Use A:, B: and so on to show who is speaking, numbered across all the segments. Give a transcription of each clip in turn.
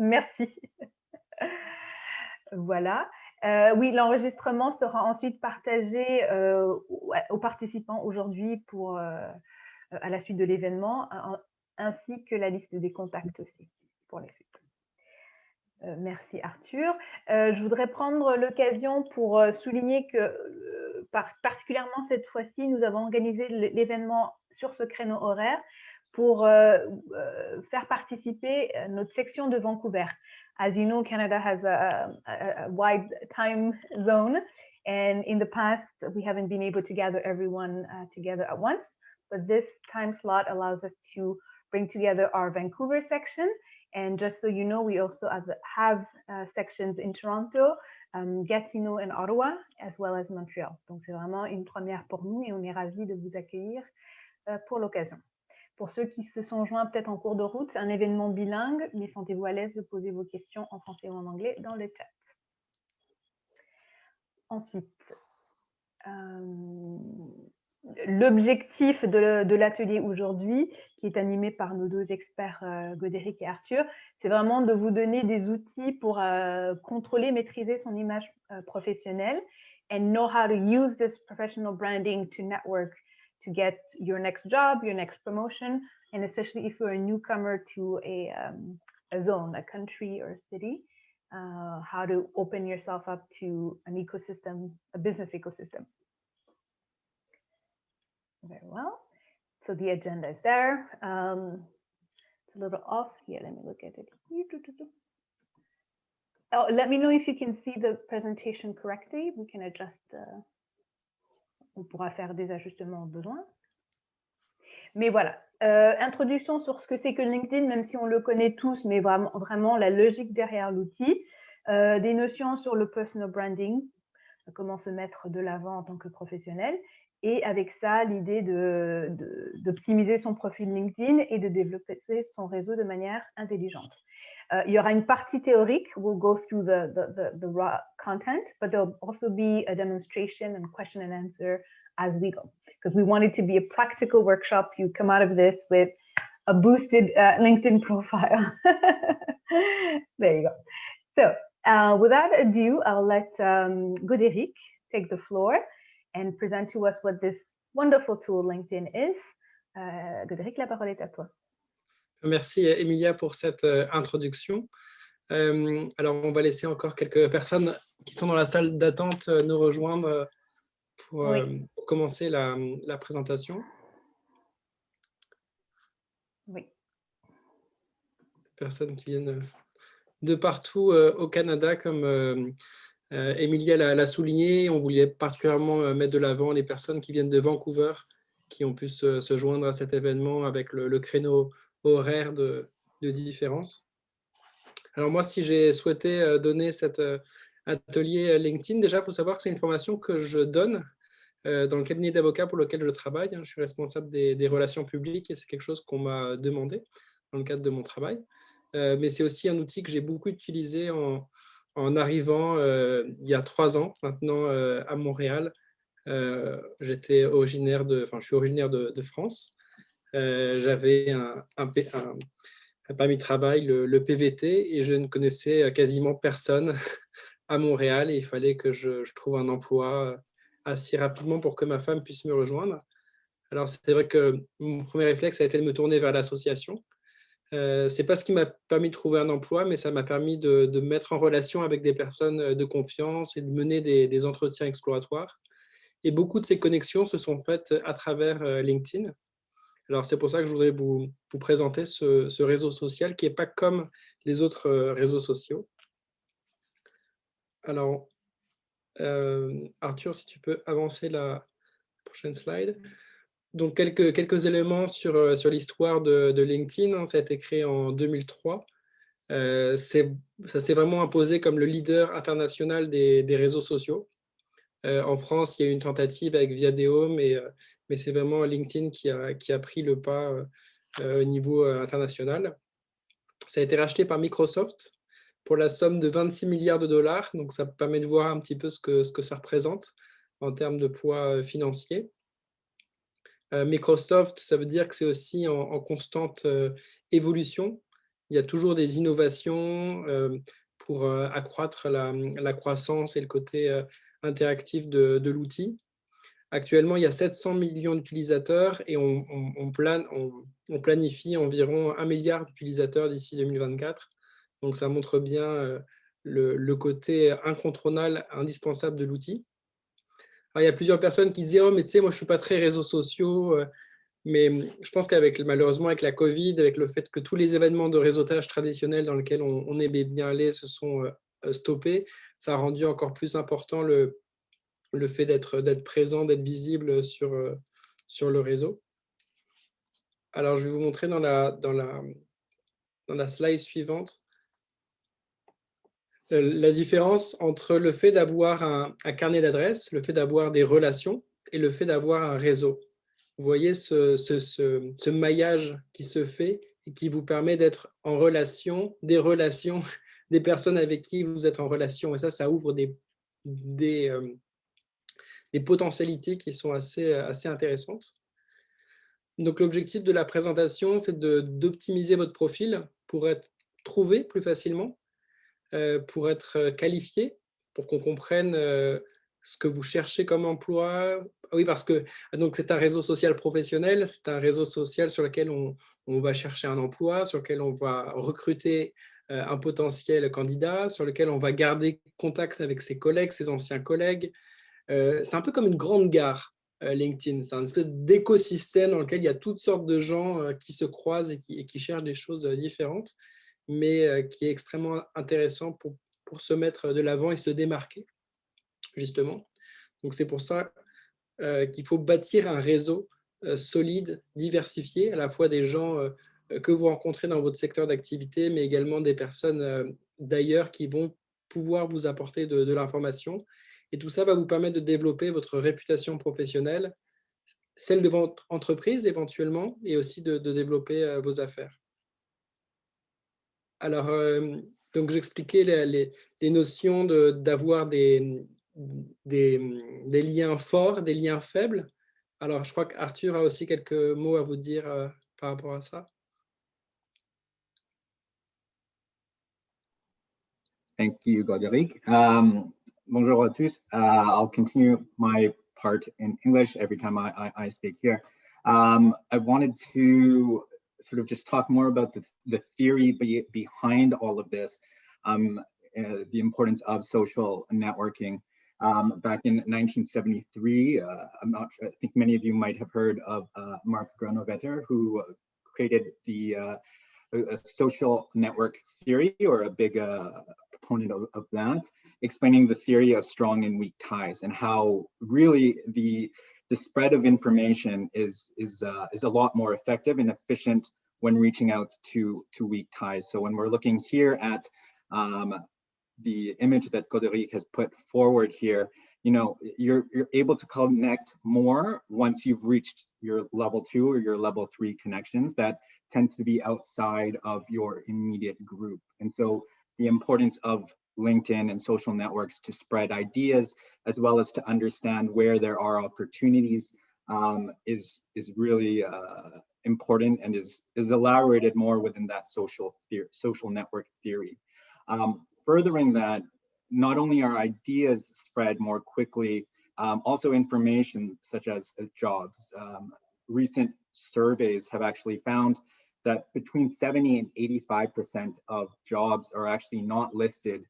A: Merci. Voilà. Oui, l'enregistrement sera ensuite partagé, aux participants aujourd'hui pour, à la suite de l'événement, ainsi que la liste des contacts aussi pour la suite. Merci Arthur. Je voudrais prendre l'occasion pour, souligner que, particulièrement cette fois-ci, nous avons organisé l'événement sur ce créneau horaire pour, faire participer, notre section de Vancouver. As you know, Canada has a wide time zone, and in the past, we haven't been able to gather everyone, together at once, but this time slot allows us to bring together our Vancouver section. And just so you know, we also have sections in Toronto, Gatineau and Ottawa, as well as Montreal. Donc, c'est vraiment une première pour nous et on est ravis de vous accueillir pour l'occasion. Pour ceux qui se sont joints peut-être en cours de route, un événement bilingue, mais sentez-vous à l'aise de poser vos questions en français ou en anglais dans le chat. Ensuite, l'objectif de l'atelier aujourd'hui, qui est animé par nos deux experts, Godéric et Arthur, c'est vraiment de vous donner des outils pour contrôler, maîtriser son image professionnelle and know how to use this professional branding to network, to get your next job, your next promotion, and especially if you're a newcomer to a zone, a country or a city, how to open yourself up to an ecosystem, a business ecosystem. Very well. So the agenda is there. It's a little off here. Let me look at it. Oh, let me know if you can see the presentation correctly. We can adjust. On pourra faire des ajustements au besoin. Mais voilà, introduction sur ce que c'est que LinkedIn, même si on le connaît tous, mais vraiment la logique derrière l'outil. Des notions sur le personal branding, comment se mettre de l'avant en tant que professionnel. Et avec ça, l'idée d'optimiser son profil LinkedIn et de développer son réseau de manière intelligente. Il y aura une partie théorique. We'll go through the raw content, but there'll also be a demonstration and question and answer as we go. Because we want it to be a practical workshop. You come out of this with a boosted LinkedIn profile. There you go. So without ado, I'll let Godéric take the floor and present to us what this wonderful tool LinkedIn is. Godéric, la parole est à toi.
B: Merci Emilia pour cette introduction. Alors, on va laisser encore quelques personnes qui sont dans la salle d'attente nous rejoindre pour commencer la présentation.
A: Oui.
B: Personnes qui viennent de partout au Canada, comme Emilia l'a souligné. On voulait particulièrement mettre de l'avant les personnes qui viennent de Vancouver, qui ont pu se joindre à cet événement avec le créneau horaire de différence. Alors moi, si j'ai souhaité donner cet atelier LinkedIn, déjà, il faut savoir que c'est une formation que je donne dans le cabinet d'avocats pour lequel je travaille. Je suis responsable des relations publiques et c'est quelque chose qu'on m'a demandé dans le cadre de mon travail. Mais c'est aussi un outil que j'ai beaucoup utilisé en arrivant il y a 3 ans maintenant à Montréal. Je suis originaire de France. J'avais un permis de travail, le PVT, et je ne connaissais quasiment personne à Montréal et il fallait que je trouve un emploi assez rapidement pour que ma femme puisse me rejoindre. Alors, c'était vrai que mon premier réflexe a été de me tourner vers l'association. C'est pas ce qui m'a permis de trouver un emploi, mais ça m'a permis de me mettre en relation avec des personnes de confiance et de mener des entretiens exploratoires. Et beaucoup de ces connexions se sont faites à travers LinkedIn. Alors, c'est pour ça que je voudrais vous présenter ce réseau social qui n'est pas comme les autres réseaux sociaux. Alors, Arthur, si tu peux avancer la prochaine slide. Donc, quelques éléments sur l'histoire de LinkedIn. Ça a été créé en 2003. Ça s'est vraiment imposé comme le leader international des réseaux sociaux. En France, il y a eu une tentative avec Viadeo, mais c'est vraiment LinkedIn qui a pris le pas au niveau international. Ça a été racheté par Microsoft pour la somme de 26 milliards de dollars. Donc, ça permet de voir un petit peu ce que ça représente en termes de poids financier. Microsoft, ça veut dire que c'est aussi en constante évolution. Il il y a toujours des innovations pour accroître la croissance et le côté interactif de l'outil. Actuellement, il y a 700 millions d'utilisateurs et on planifie environ 1 milliard d'utilisateurs d'ici 2024. Donc, ça montre bien le côté incontournable, indispensable de l'outil. Il y a plusieurs personnes qui disent « Oh, mais tu sais, moi, je ne suis pas très réseaux sociaux. » Mais je pense malheureusement, avec la Covid, avec le fait que tous les événements de réseautage traditionnels dans lesquels on aimait bien aller se sont stoppés, ça a rendu encore plus important le fait d'être présent, d'être visible sur le réseau. Alors, je vais vous montrer dans la slide suivante la différence entre le fait d'avoir un carnet d'adresses, le fait d'avoir des relations et le fait d'avoir un réseau. Vous voyez ce maillage qui se fait et qui vous permet d'être en relation, des personnes avec qui vous êtes en relation. Et ça ouvre des potentialités qui sont assez intéressantes. Donc, l'objectif de la présentation, c'est d'optimiser votre profil pour être trouvé plus facilement, pour être qualifié, pour qu'on comprenne ce que vous cherchez comme emploi. Oui, parce que c'est un réseau social professionnel, c'est un réseau social sur lequel on va chercher un emploi, sur lequel on va recruter un potentiel candidat, sur lequel on va garder contact avec ses collègues, ses anciens collègues. C'est un peu comme une grande gare, LinkedIn. C'est un espèce d'écosystème dans lequel il y a toutes sortes de gens qui se croisent et qui cherchent des choses différentes, mais qui est extrêmement intéressant pour se mettre de l'avant et se démarquer, justement. Donc, c'est pour ça qu'il faut bâtir un réseau solide, diversifié, à la fois des gens que vous rencontrez dans votre secteur d'activité, mais également des personnes d'ailleurs qui vont pouvoir vous apporter de l'information. Et tout ça va vous permettre de développer votre réputation professionnelle, celle de votre entreprise éventuellement, et aussi de développer vos affaires. Alors, donc j'expliquais les notions d'avoir des liens forts, des liens faibles. Alors, je crois qu'Arthur a aussi quelques mots à vous dire par rapport à ça.
C: Thank you, Goderic. Bonjour à tous. I'll continue my part in English every time I speak here. I wanted to sort of just talk more about the theory behind all of this, the importance of social networking. Back in 1973, I think many of you might have heard of Mark Granovetter, who created a social network theory, or a big proponent of that, explaining the theory of strong and weak ties, and how really the spread of information is a lot more effective and efficient when reaching out to weak ties. So when we're looking here at the image that Goderic has put forward here, you know, you're able to connect more once you've reached your level 2 or your level 3 connections that tends to be outside of your immediate group. And so the importance of LinkedIn and social networks to spread ideas, as well as to understand where there are opportunities, is really important, and is elaborated more within that social network theory. Furthering that, not only are ideas spread more quickly, also information such as jobs. Recent surveys have actually found that between 70 and 85% of jobs are actually not listed,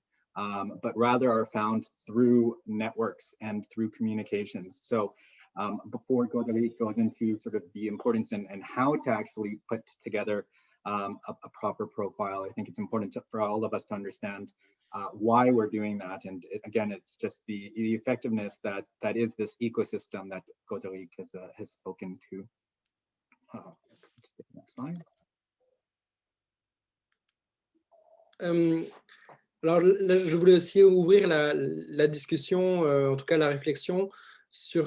C: but rather are found through networks and through communications. So before Goderic goes into sort of the importance and how to actually put together a proper profile, I think it's important for all of us to understand why we're doing that. And again, it's just the effectiveness that is this ecosystem that Goderic has spoken to. Next slide.
B: Alors, là, je voulais aussi ouvrir la discussion, en tout cas la réflexion, sur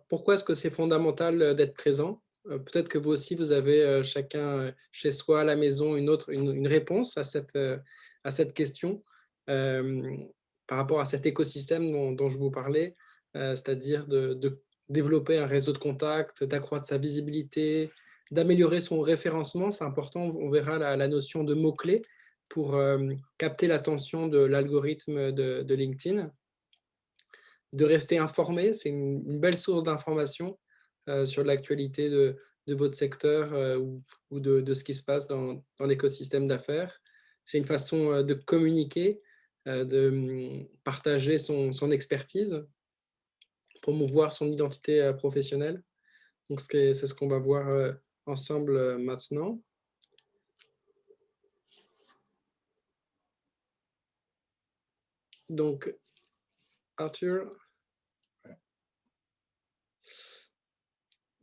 B: pourquoi est-ce que c'est fondamental d'être présent. Peut-être que vous aussi, vous avez chacun chez soi, à la maison, une réponse à cette question par rapport à cet écosystème dont je vous parlais, c'est-à-dire de développer un réseau de contacts, d'accroître sa visibilité, d'améliorer son référencement. C'est important, on verra la notion de mots-clés pour capter l'attention de l'algorithme de LinkedIn. De rester informé, c'est une belle source d'information sur l'actualité de votre secteur ou de ce qui se passe dans l'écosystème d'affaires. C'est une façon de communiquer, de partager son expertise, promouvoir son identité professionnelle. Donc, c'est ce qu'on va voir ensemble maintenant. Donc, Arthur.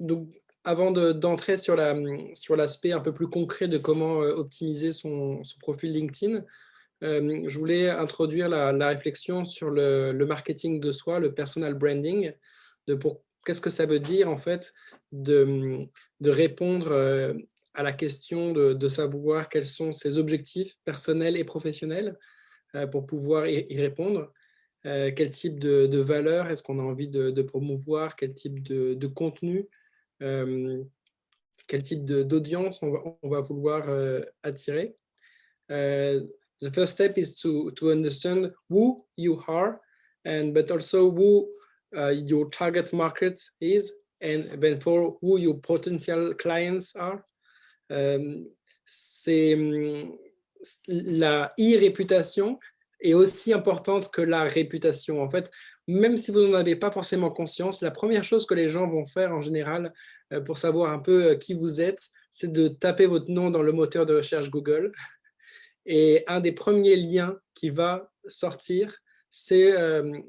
B: Donc, avant d'entrer sur l'aspect un peu plus concret de comment optimiser son profil LinkedIn, je voulais introduire la réflexion sur le marketing de soi, le personal branding, qu'est-ce que ça veut dire en fait de répondre à la question de savoir quels sont ses objectifs personnels et professionnels pour pouvoir y répondre. Quel type de valeur est-ce qu'on a envie de promouvoir, quel type de contenu, quel type d'audience on va vouloir attirer. The first step is to understand who you are, but also who your target market is, and then for who your potential clients are. La e-réputation est aussi importante que la réputation. En fait, même si vous n'en avez pas forcément conscience, la première chose que les gens vont faire en général pour savoir un peu qui vous êtes, c'est de taper votre nom dans le moteur de recherche Google. Et un des premiers liens qui va sortir, c'est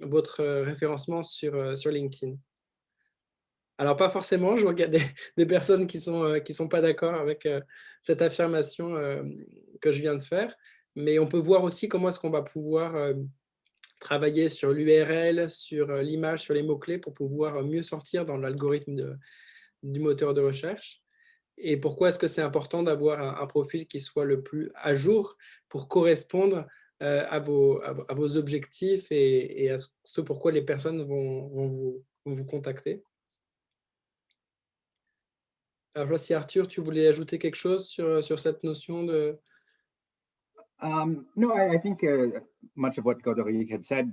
B: votre référencement sur LinkedIn. Alors, pas forcément, je regarde des personnes qui sont pas d'accord avec cette affirmation que je viens de faire, mais on peut voir aussi comment est-ce qu'on va pouvoir travailler sur l'URL, sur l'image, sur les mots-clés pour pouvoir mieux sortir dans l'algorithme du moteur de recherche. Et pourquoi est-ce que c'est important d'avoir un profil qui soit le plus à jour pour correspondre à vos objectifs et à ce pourquoi les personnes vont vous contacter. Alors, je vois si Arthur, tu voulais ajouter quelque chose sur cette notion de…
C: No, I think much of what Goderic had said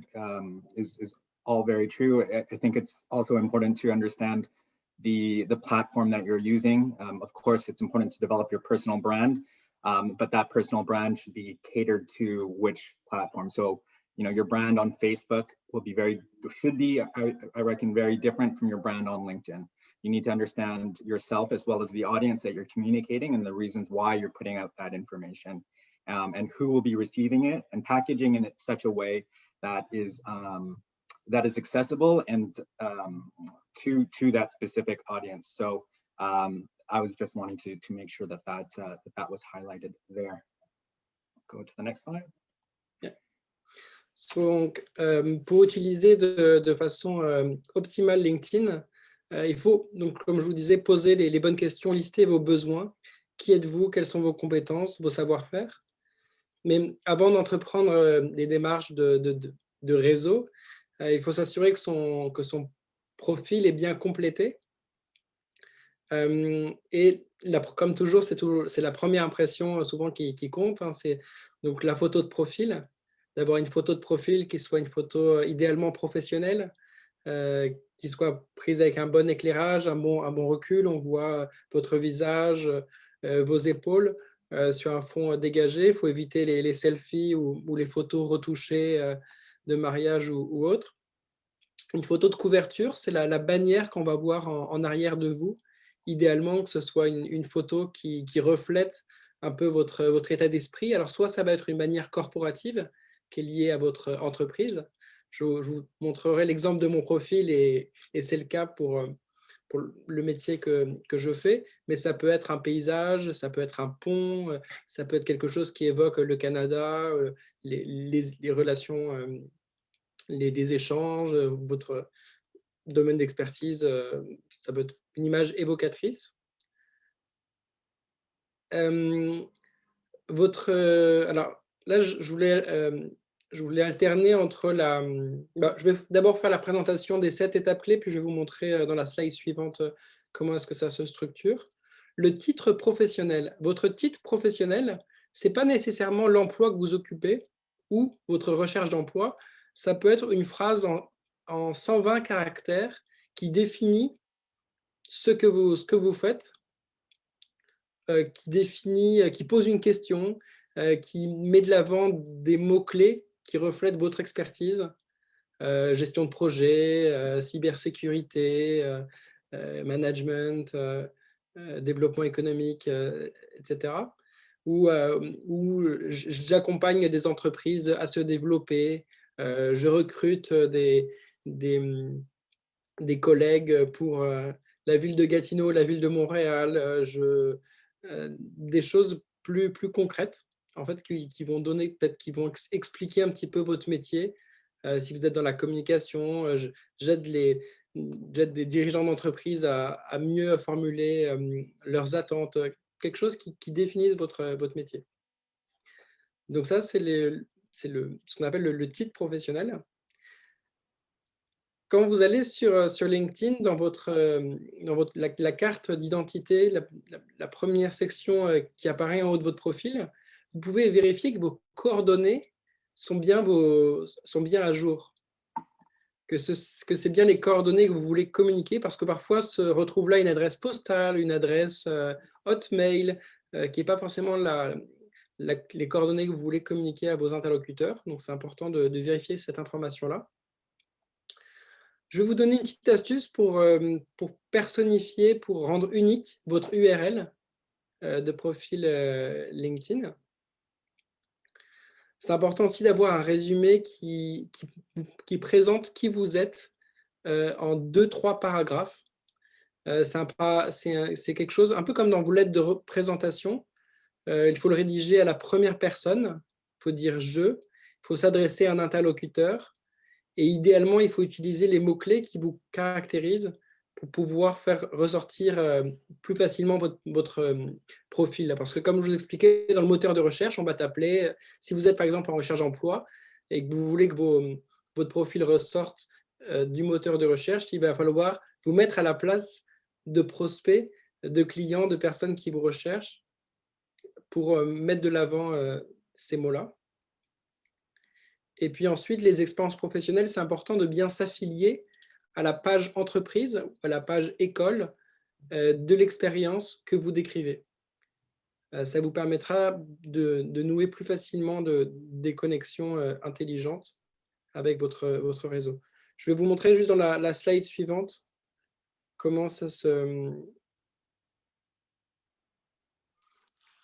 C: is all very true. I think it's also important to understand the platform that you're using. Of course, it's important to develop your personal brand, but that personal brand should be catered to which platform. So, you know, your brand on Facebook should be, I reckon, very different from your brand on LinkedIn. You need to understand yourself as well as the audience that you're communicating and the reasons why you're putting out that information, and who will be receiving it, and packaging in such a way that is accessible and to that specific audience. So I was just wanting to make sure that was highlighted there. Go to the next slide.
B: Yeah. Donc, pour utiliser de façon optimale LinkedIn, il faut, donc, comme je vous disais, poser les bonnes questions, lister vos besoins. Qui êtes-vous? Quelles sont vos compétences, vos savoir-faire? Mais avant d'entreprendre des démarches de réseau, il faut s'assurer que son profil est bien complété. Et comme toujours, c'est la première impression souvent qui compte. Hein, c'est donc la photo de profil, d'avoir une photo de profil qui soit une photo idéalement professionnelle, qui soit prise avec un bon éclairage, un bon recul. On voit votre visage, vos épaules sur un fond dégagé. Il faut éviter les selfies ou les photos retouchées de mariage ou autre. Une photo de couverture, c'est la bannière qu'on va voir en arrière de vous. Idéalement, que ce soit une photo qui reflète un peu votre état d'esprit. Alors, soit ça va être une bannière corporative qui est liée à votre entreprise. Je vous montrerai l'exemple de mon profil et c'est le cas pour le métier que je fais, mais ça peut être un paysage, ça peut être un pont, ça peut être quelque chose qui évoque le Canada, les relations, les échanges, votre domaine d'expertise, ça peut être une image évocatrice. Alors là, je voulais alterner entre je vais d'abord faire la présentation des 7 étapes clés, puis je vais vous montrer dans la slide suivante comment est-ce que ça se structure. le titre professionnel. Votre titre professionnel, ce n'est pas nécessairement l'emploi que vous occupez ou votre recherche d'emploi. Ça peut être une phrase en 120 caractères qui définit ce que vous faites, qui pose une question, qui met de l'avant des mots-clés qui reflètent votre expertise, gestion de projet, cybersécurité, management, développement économique, etc. Où j'accompagne des entreprises à se développer, je recrute des collègues pour la ville de Gatineau, la ville de Montréal, des choses plus concrètes, en fait, qui vont donner, peut-être qui vont expliquer un petit peu votre métier. Si vous êtes dans la communication, j'aide des dirigeants d'entreprise à mieux formuler leurs attentes, quelque chose qui définisse votre métier. Donc ça, c'est ce qu'on appelle le titre professionnel. Quand vous allez sur LinkedIn, dans la carte d'identité, la première section qui apparaît en haut de votre profil, vous pouvez vérifier que vos coordonnées sont bien à jour, que c'est bien les coordonnées que vous voulez communiquer, parce que parfois se retrouve là une adresse postale, une adresse Hotmail, qui n'est pas forcément les coordonnées que vous voulez communiquer à vos interlocuteurs. Donc, c'est important de vérifier cette information-là. Je vais vous donner une petite astuce pour personnifier, pour rendre unique votre URL de profil LinkedIn. C'est important aussi d'avoir un résumé qui présente qui vous êtes en 2-3 paragraphes. C'est quelque chose, un peu comme dans vos lettres de présentation. Il faut le rédiger à la première personne. Il faut dire « je ». Il faut s'adresser à un interlocuteur. Et idéalement, il faut utiliser les mots-clés qui vous caractérisent pour pouvoir faire ressortir plus facilement votre profil. Parce que comme je vous expliquais, dans le moteur de recherche, on va t'appeler, si vous êtes par exemple en recherche d'emploi et que vous voulez que votre profil ressorte du moteur de recherche, il va falloir vous mettre à la place de prospects, de clients, de personnes qui vous recherchent pour mettre de l'avant ces mots-là. Et puis ensuite, les expériences professionnelles, c'est important de bien s'affilier à la page entreprise, à la page école de l'expérience que vous décrivez. Ça vous permettra de nouer plus facilement des connexions intelligentes avec votre réseau. Je vais vous montrer juste dans la slide suivante comment ça se...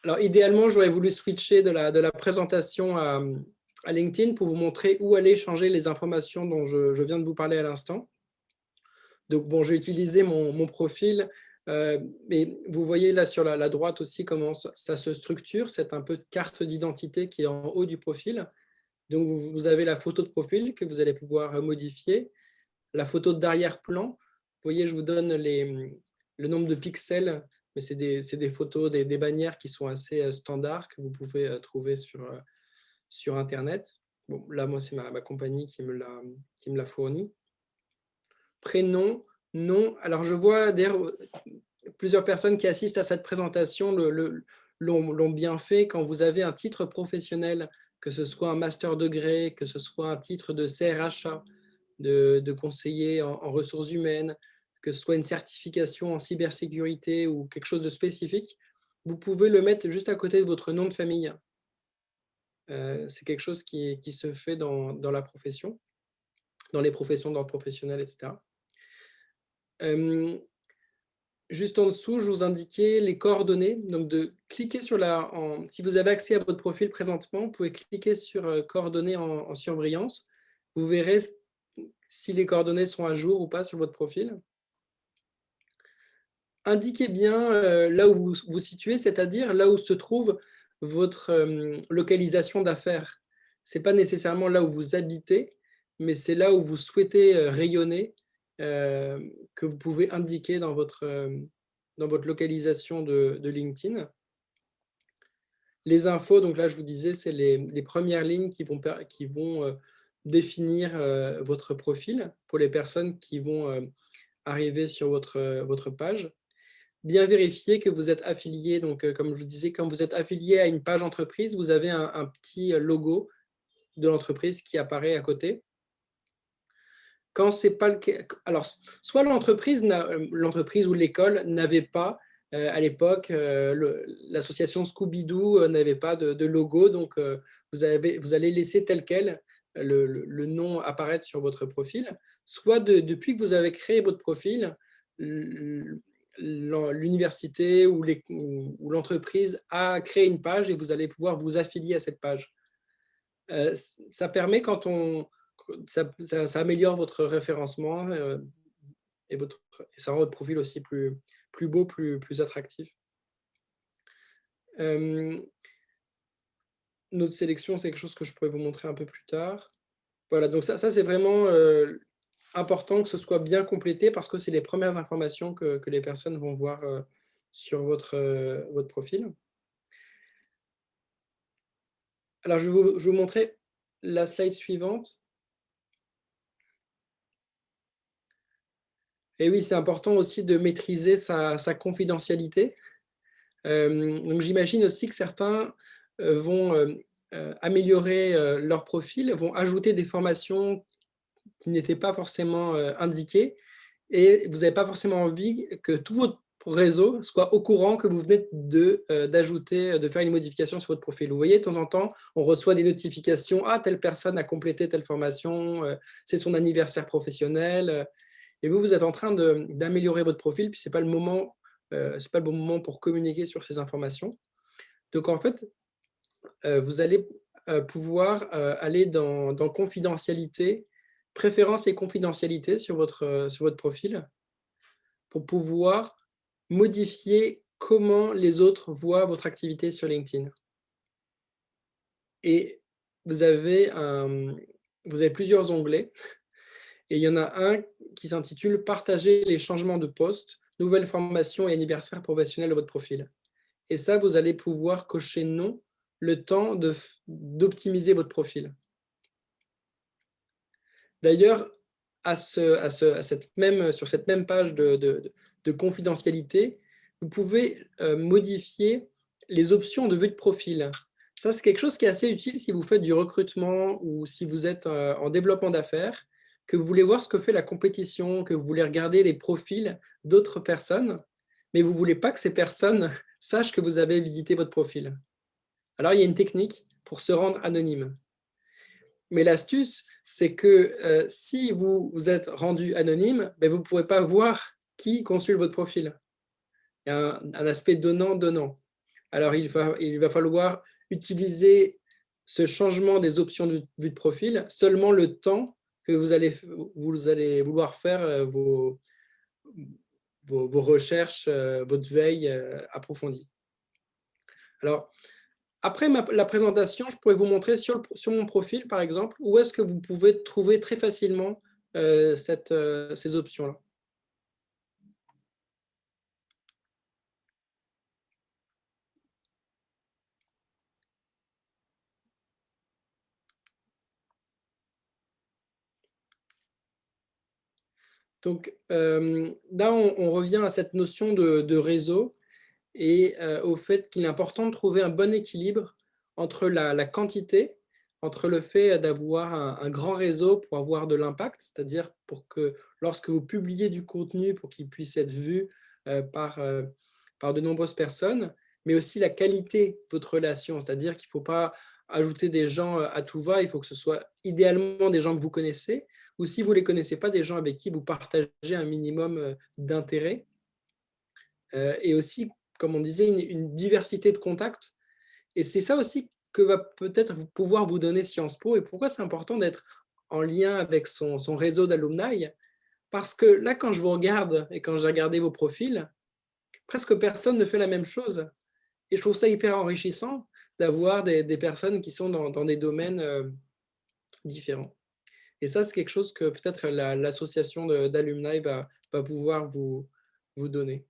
B: Alors, idéalement, j'aurais voulu switcher de la présentation à LinkedIn pour vous montrer où aller changer les informations dont je viens de vous parler à l'instant. Donc, bon, j'ai utilisé mon profil, mais vous voyez là sur la droite aussi comment ça se structure. C'est un peu de carte d'identité qui est en haut du profil. Donc, vous avez la photo de profil que vous allez pouvoir modifier, la photo d'arrière-plan. Vous voyez, je vous donne le nombre de pixels, mais c'est des photos, des bannières qui sont assez standards que vous pouvez trouver sur Internet. Bon, là, moi, c'est ma compagnie qui me l'a fourni. Prénom, nom. Alors, je vois d'ailleurs plusieurs personnes qui assistent à cette présentation l'ont bien fait. Quand vous avez un titre professionnel, que ce soit un master degré, que ce soit un titre de CRHA, de conseiller en ressources humaines, que ce soit une certification en cybersécurité ou quelque chose de spécifique, vous pouvez le mettre juste à côté de votre nom de famille. C'est quelque chose qui se fait dans la profession, dans les professions d'ordre professionnel, etc. Juste en dessous, je vous indiquais les coordonnées. Donc, de cliquer sur si vous avez accès à votre profil présentement, vous pouvez cliquer sur coordonnées en surbrillance. Vous verrez si les coordonnées sont à jour ou pas sur votre profil. Indiquez bien là où vous vous situez, c'est-à-dire là où se trouve votre localisation d'affaires. Ce n'est pas nécessairement là où vous habitez, mais c'est là où vous souhaitez rayonner, que vous pouvez indiquer dans votre localisation de LinkedIn. Les infos, donc là je vous disais, c'est les premières lignes qui vont définir votre profil pour les personnes qui vont arriver sur votre page. bien vérifier que vous êtes affilié. Donc, comme je vous disais, quand vous êtes affilié à une page entreprise, vous avez un petit logo de l'entreprise qui apparaît à côté. Quand c'est pas le cas, alors soit l'entreprise ou l'école n'avait pas à l'époque, l'association Scooby-Doo n'avait pas de logo, donc vous allez laisser tel quel le nom apparaître sur votre profil. Soit depuis que vous avez créé votre profil, l'université ou l'entreprise a créé une page et vous allez pouvoir vous affilier à cette page. Ça permet ça améliore votre référencement et ça rend votre profil aussi plus beau, plus attractif. Notre sélection, c'est quelque chose que je pourrais vous montrer un peu plus tard. Voilà, donc ça c'est vraiment important que ce soit bien complété parce que c'est les premières informations que les personnes vont voir sur votre profil. Alors, je vais vous montrer la slide suivante. Et oui, c'est important aussi de maîtriser sa confidentialité. Donc, j'imagine aussi que certains vont améliorer leur profil, vont ajouter des formations qui n'étaient pas forcément indiquées et vous n'avez pas forcément envie que tout votre réseau soit au courant que vous venez d'ajouter, de faire une modification sur votre profil. Vous voyez, de temps en temps, on reçoit des notifications « Ah, telle personne a complété telle formation, c'est son anniversaire professionnel. » Et vous êtes en train d'améliorer votre profil, puis ce n'est pas le moment, c'est pas le bon moment pour communiquer sur ces informations. Donc, en fait, vous allez pouvoir aller dans confidentialité, préférences et confidentialité sur votre profil pour pouvoir modifier comment les autres voient votre activité sur LinkedIn. Et vous avez plusieurs onglets. Et il y en a un qui s'intitule « Partager les changements de poste, nouvelles formations et anniversaires professionnels de votre profil ». Et ça, vous allez pouvoir cocher « Non » le temps d'optimiser votre profil. D'ailleurs, sur cette même page de confidentialité, vous pouvez modifier les options de vue de profil. Ça, c'est quelque chose qui est assez utile si vous faites du recrutement ou si vous êtes en développement d'affaires, que vous voulez voir ce que fait la compétition, que vous voulez regarder les profils d'autres personnes, mais vous ne voulez pas que ces personnes sachent que vous avez visité votre profil. Alors, il y a une technique pour se rendre anonyme. Mais l'astuce, c'est que si vous êtes rendu anonyme, ben vous ne pourrez pas voir qui consulte votre profil. Il y a un aspect donnant-donnant. Alors, il va falloir utiliser ce changement des options de vue de profil seulement le temps que vous allez vouloir faire vos recherches, votre veille approfondie. Alors, après la présentation, je pourrais vous montrer sur mon profil, par exemple, où est-ce que vous pouvez trouver très facilement ces options-là. Donc, là, on revient à cette notion de réseau et au fait qu'il est important de trouver un bon équilibre entre la quantité, entre le fait d'avoir un grand réseau pour avoir de l'impact, c'est-à-dire pour que lorsque vous publiez du contenu, pour qu'il puisse être vu par de nombreuses personnes, mais aussi la qualité de votre relation, c'est-à-dire qu'il ne faut pas ajouter des gens à tout va, il faut que ce soit idéalement des gens que vous connaissez, ou si vous ne les connaissez pas, des gens avec qui vous partagez un minimum d'intérêt. Et aussi, comme on disait, une diversité de contacts. Et c'est ça aussi que va peut-être pouvoir vous donner Sciences Po. Et pourquoi c'est important d'être en lien avec son réseau d'alumni? Parce que là, quand je vous regarde et quand j'ai regardé vos profils, presque personne ne fait la même chose. Et je trouve ça hyper enrichissant d'avoir des personnes qui sont dans des domaines différents. Et ça, c'est quelque chose que peut-être l'association d'alumni va pouvoir vous donner.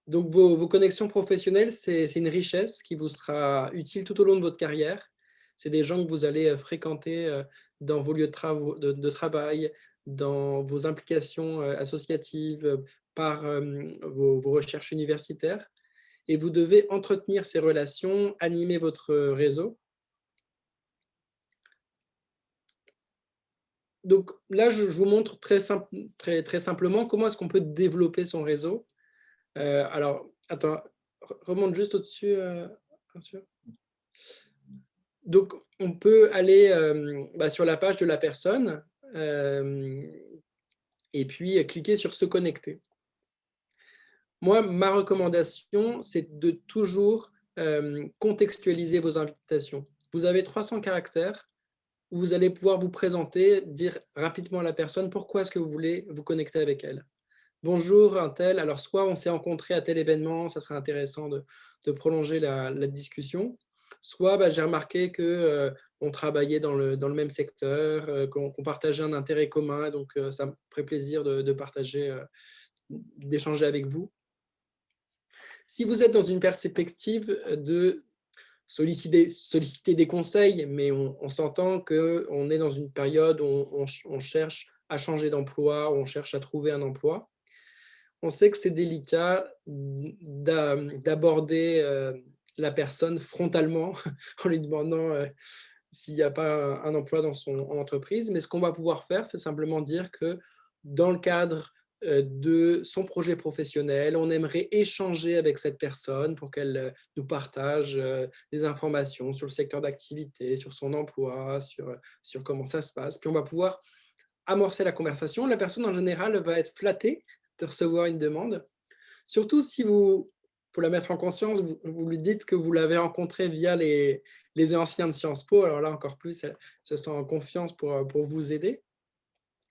B: Donc, vos connexions professionnelles, c'est une richesse qui vous sera utile tout au long de votre carrière. C'est des gens que vous allez fréquenter dans vos lieux de travail, dans vos implications associatives, par vos recherches universitaires. Et vous devez entretenir ces relations, animer votre réseau. Donc là, je vous montre très simplement comment est-ce qu'on peut développer son réseau. Alors, attends, remonte juste au-dessus, Arthur. Donc, on peut aller sur la page de la personne et puis cliquer sur « Se connecter ». Moi, ma recommandation, c'est de toujours contextualiser vos invitations. Vous avez 300 caractères où vous allez pouvoir vous présenter, dire rapidement à la personne pourquoi est-ce que vous voulez vous connecter avec elle. Bonjour, un tel. Alors, soit on s'est rencontré à tel événement, ça serait intéressant de prolonger la discussion. Soit j'ai remarqué qu'on travaillait dans le même secteur, qu'on partageait un intérêt commun, donc ça me ferait plaisir de partager, d'échanger avec vous. Si vous êtes dans une perspective de solliciter des conseils, mais on s'entend qu'on est dans une période où on cherche à changer d'emploi, on cherche à trouver un emploi, on sait que c'est délicat d'aborder la personne frontalement en lui demandant s'il n'y a pas un emploi dans son entreprise. Mais ce qu'on va pouvoir faire, c'est simplement dire que dans le cadre de son projet professionnel, on aimerait échanger avec cette personne pour qu'elle nous partage des informations sur le secteur d'activité, sur son emploi, sur comment ça se passe. Puis on va pouvoir amorcer la conversation. La personne, en général, va être flattée de recevoir une demande. Surtout si pour la mettre en conscience, vous lui dites que vous l'avez rencontré via les anciens de Sciences Po. Alors là, encore plus, elle se sent en confiance pour vous aider.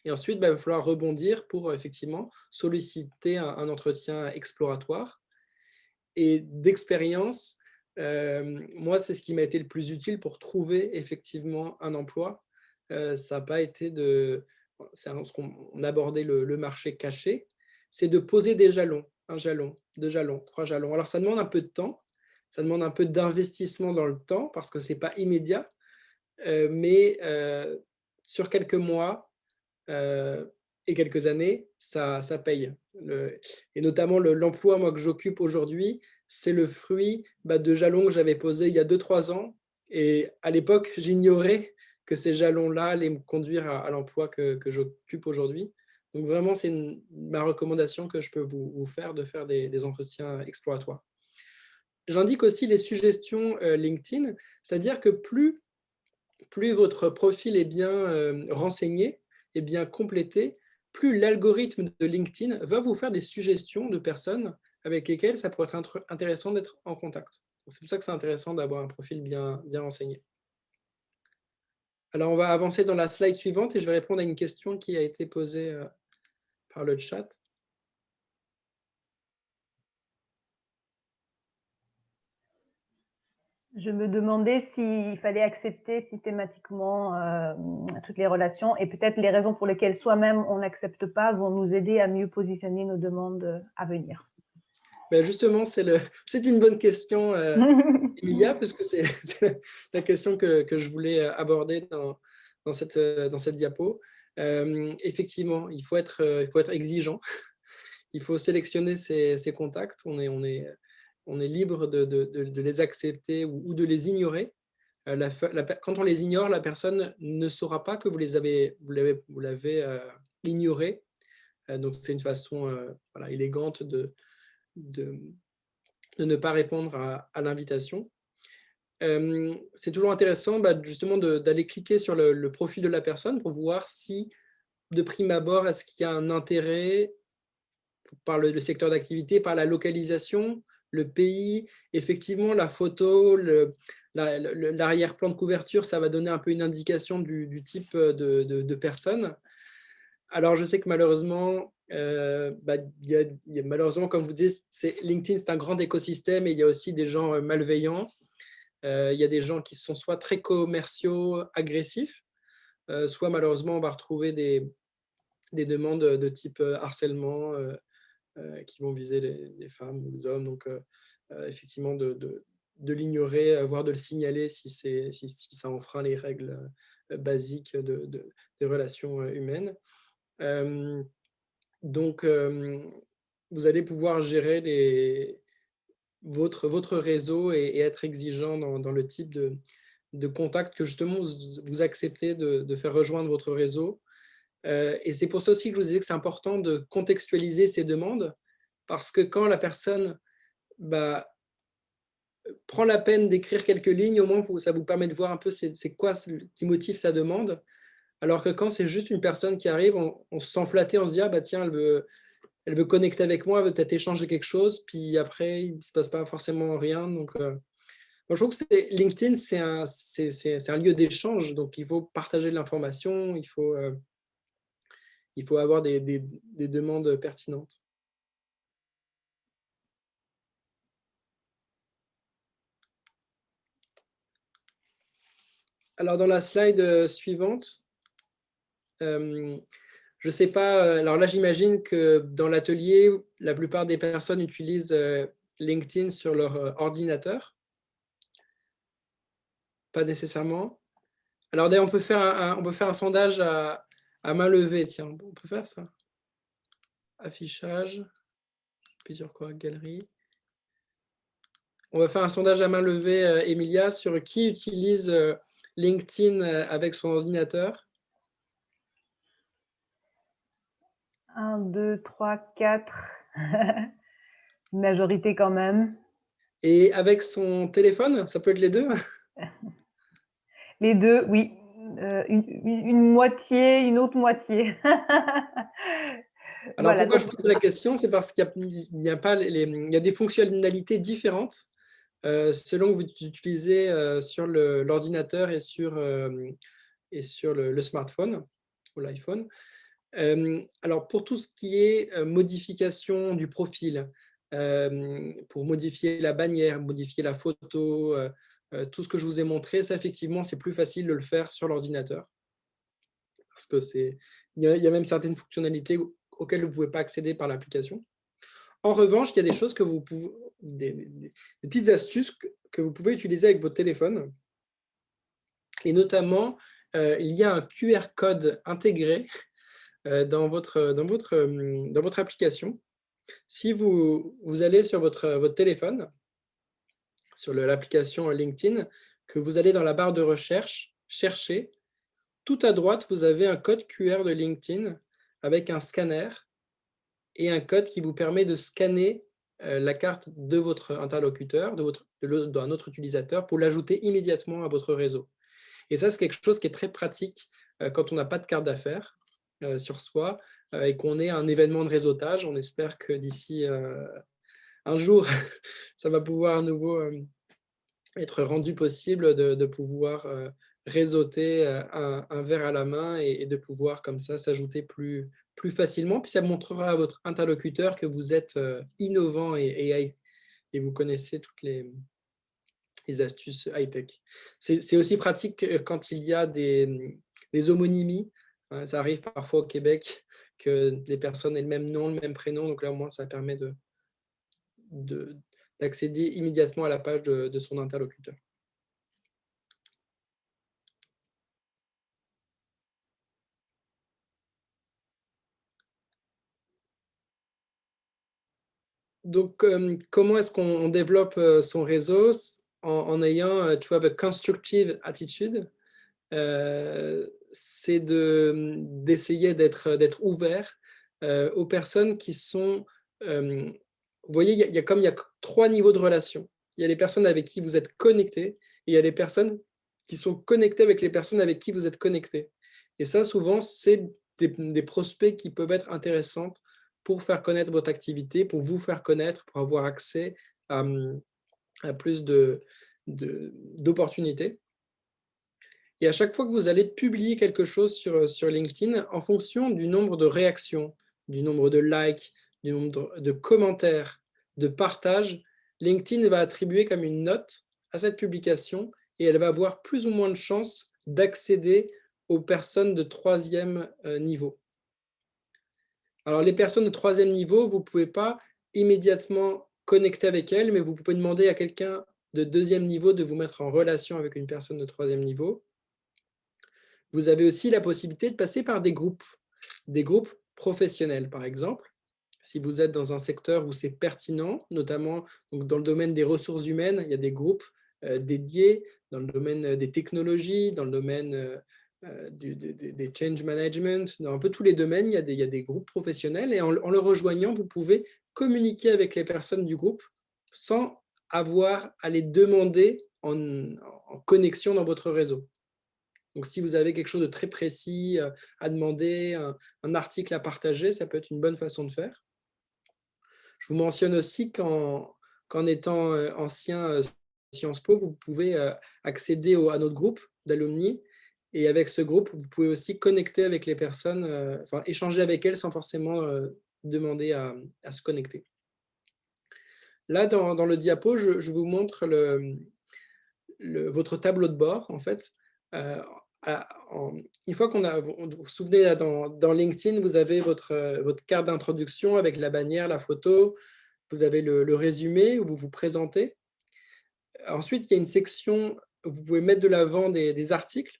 B: Et ensuite, il va falloir rebondir pour effectivement solliciter un entretien exploratoire. Et d'expérience, moi, c'est ce qui m'a été le plus utile pour trouver effectivement un emploi. Ça n'a pas été on abordait le marché caché, c'est de poser des jalons, un jalon, 2 jalons, 3 jalons. Alors, ça demande un peu de temps, ça demande un peu d'investissement dans le temps parce que ce n'est pas immédiat, mais sur quelques mois et quelques années, ça paye. Et notamment, l'emploi moi, que j'occupe aujourd'hui, c'est le fruit de jalons que j'avais posés il y a 2-3 ans. Et à l'époque, j'ignorais que ces jalons-là allaient me conduire à l'emploi que j'occupe aujourd'hui. Donc vraiment, c'est ma recommandation que je peux vous faire, de faire des entretiens exploratoires. J'indique aussi les suggestions LinkedIn, c'est-à-dire que plus votre profil est bien renseigné et bien complété, plus l'algorithme de LinkedIn va vous faire des suggestions de personnes avec lesquelles ça pourrait être intéressant d'être en contact. C'est pour ça que c'est intéressant d'avoir un profil bien renseigné. Alors, on va avancer dans la slide suivante et je vais répondre à une question qui a été posée par le chat.
A: Je me demandais s'il fallait accepter systématiquement toutes les relations et peut-être les raisons pour lesquelles soi-même on n'accepte pas vont nous aider à mieux positionner nos demandes à venir.
B: Ben justement, c'est une bonne question, Emilia, puisque c'est la question que je voulais aborder dans cette diapo. Effectivement, il faut être exigeant. Il faut sélectionner ses contacts. On est libre de les accepter ou de les ignorer. Quand on les ignore, la personne ne saura pas que vous l'avez ignoré. Donc, c'est une façon élégante de ne pas répondre à l'invitation. C'est toujours intéressant justement d'aller cliquer sur le profil de la personne pour voir si, de prime abord, est-ce qu'il y a un intérêt par le secteur d'activité, par la localisation, le pays. Effectivement, la photo, l'arrière-plan de couverture, ça va donner un peu une indication du type de personne. Alors, je sais que malheureusement, malheureusement, comme vous dites, LinkedIn, c'est un grand écosystème et il y a aussi des gens malveillants. Il y a des gens qui sont soit très commerciaux, agressifs, soit malheureusement, on va retrouver des demandes de type harcèlement qui vont viser les femmes ou les hommes. Donc, effectivement, de l'ignorer, voire de le signaler si ça enfreint les règles basiques de relations humaines. Donc, vous allez pouvoir gérer votre réseau et être exigeant dans le type de contact que justement vous acceptez de faire rejoindre votre réseau. Et c'est pour ça aussi que je vous disais que c'est important de contextualiser ces demandes, parce que quand la personne prend la peine d'écrire quelques lignes, au moins ça vous permet de voir un peu c'est quoi qui motive sa demande. Alors que quand c'est juste une personne qui arrive, on se sent flatté, on se dit ah bah tiens, elle veut connecter avec moi, elle veut peut-être échanger quelque chose, puis après il ne se passe pas forcément rien. Donc moi, je trouve que LinkedIn, c'est un lieu d'échange, donc il faut partager de l'information, il faut avoir des demandes pertinentes. Alors, dans la slide suivante, je ne sais pas, alors là, j'imagine que dans l'atelier, la plupart des personnes utilisent LinkedIn sur leur ordinateur. Pas nécessairement. Alors, d'ailleurs, on peut faire un sondage à main levée. Tiens, on peut faire ça. Affichage, plusieurs quoi, galerie. On va faire un sondage à main levée, Emilia, sur qui utilise LinkedIn avec son ordinateur.
A: 1, 2, 3, 4. Majorité quand même.
B: Et avec son téléphone, ça peut être les deux?
A: Les deux, oui. Une moitié, une autre moitié.
B: Alors,
A: Voilà,
B: pourquoi
A: donc,
B: je pose la question? C'est parce qu'il y a des fonctionnalités différentes selon que vous utilisez sur l'ordinateur et sur le smartphone ou l'iPhone. Alors, pour tout ce qui est modification du profil, pour modifier la bannière, modifier la photo, tout ce que je vous ai montré, ça, effectivement, c'est plus facile de le faire sur l'ordinateur. Parce qu'il y a même certaines fonctionnalités auxquelles vous ne pouvez pas accéder par l'application. En revanche, il y a des choses que vous pouvez, des petites astuces que vous pouvez utiliser avec votre téléphone. Et notamment, il y a un QR code intégré dans votre application. Si vous allez sur votre téléphone, sur l'application LinkedIn, que vous allez dans la barre de recherche, chercher, tout à droite, vous avez un code QR de LinkedIn avec un scanner et un code qui vous permet de scanner la carte de votre interlocuteur, d'un autre utilisateur, pour l'ajouter immédiatement à votre réseau. Et ça, c'est quelque chose qui est très pratique quand on n'a pas de carte d'affaires sur soi et qu'on est à un événement de réseautage. On espère que d'ici un jour, ça va pouvoir à nouveau être rendu possible de pouvoir réseauter un verre à la main et de pouvoir comme ça s'ajouter plus facilement. Puis ça montrera à votre interlocuteur que vous êtes innovant et vous connaissez toutes les astuces high-tech. C'est aussi pratique quand il y a des homonymies. Ça arrive parfois au Québec que les personnes aient le même nom, le même prénom. Donc là, au moins, ça permet d'accéder immédiatement à la page de son interlocuteur. Donc, comment est-ce qu'on développe son réseau en ayant, to have a constructive attitude? C'est d'essayer d'être ouvert aux personnes qui sont... vous voyez, il y a 3 niveaux de relations. Il y a les personnes avec qui vous êtes connecté et il y a les personnes qui sont connectées avec les personnes avec qui vous êtes connecté. Et ça, souvent, c'est des prospects qui peuvent être intéressantes pour faire connaître votre activité, pour vous faire connaître, pour avoir accès à plus d'opportunités. Et à chaque fois que vous allez publier quelque chose sur LinkedIn, en fonction du nombre de réactions, du nombre de likes, du nombre de commentaires, de partages, LinkedIn va attribuer comme une note à cette publication et elle va avoir plus ou moins de chances d'accéder aux personnes de 3e niveau. Alors, les personnes de 3e niveau, vous ne pouvez pas immédiatement connecter avec elles, mais vous pouvez demander à quelqu'un de 2e niveau de vous mettre en relation avec une personne de 3e niveau. Vous avez aussi la possibilité de passer par des groupes. des groupes professionnels, par exemple. Si vous êtes dans un secteur où c'est pertinent, notamment donc dans le domaine des ressources humaines, il y a des groupes dédiés, dans le domaine des technologies, dans le domaine des change management, dans un peu tous les domaines, il y a des groupes professionnels et en le rejoignant, vous pouvez communiquer avec les personnes du groupe sans avoir à les demander en connexion dans votre réseau. Donc, si vous avez quelque chose de très précis à demander, un article à partager, ça peut être une bonne façon de faire. Je vous mentionne aussi qu'en étant ancien Sciences Po, vous pouvez accéder à notre groupe d'alumni. Et avec ce groupe, vous pouvez aussi connecter avec les personnes, enfin échanger avec elles sans forcément demander à se connecter. Là, dans le diapo, je vous montre votre tableau de bord, en fait. Une fois vous vous souvenez, dans LinkedIn, vous avez votre carte d'introduction avec la bannière, la photo, vous avez le résumé où vous vous présentez. Ensuite, il y a une section où vous pouvez mettre de l'avant des articles,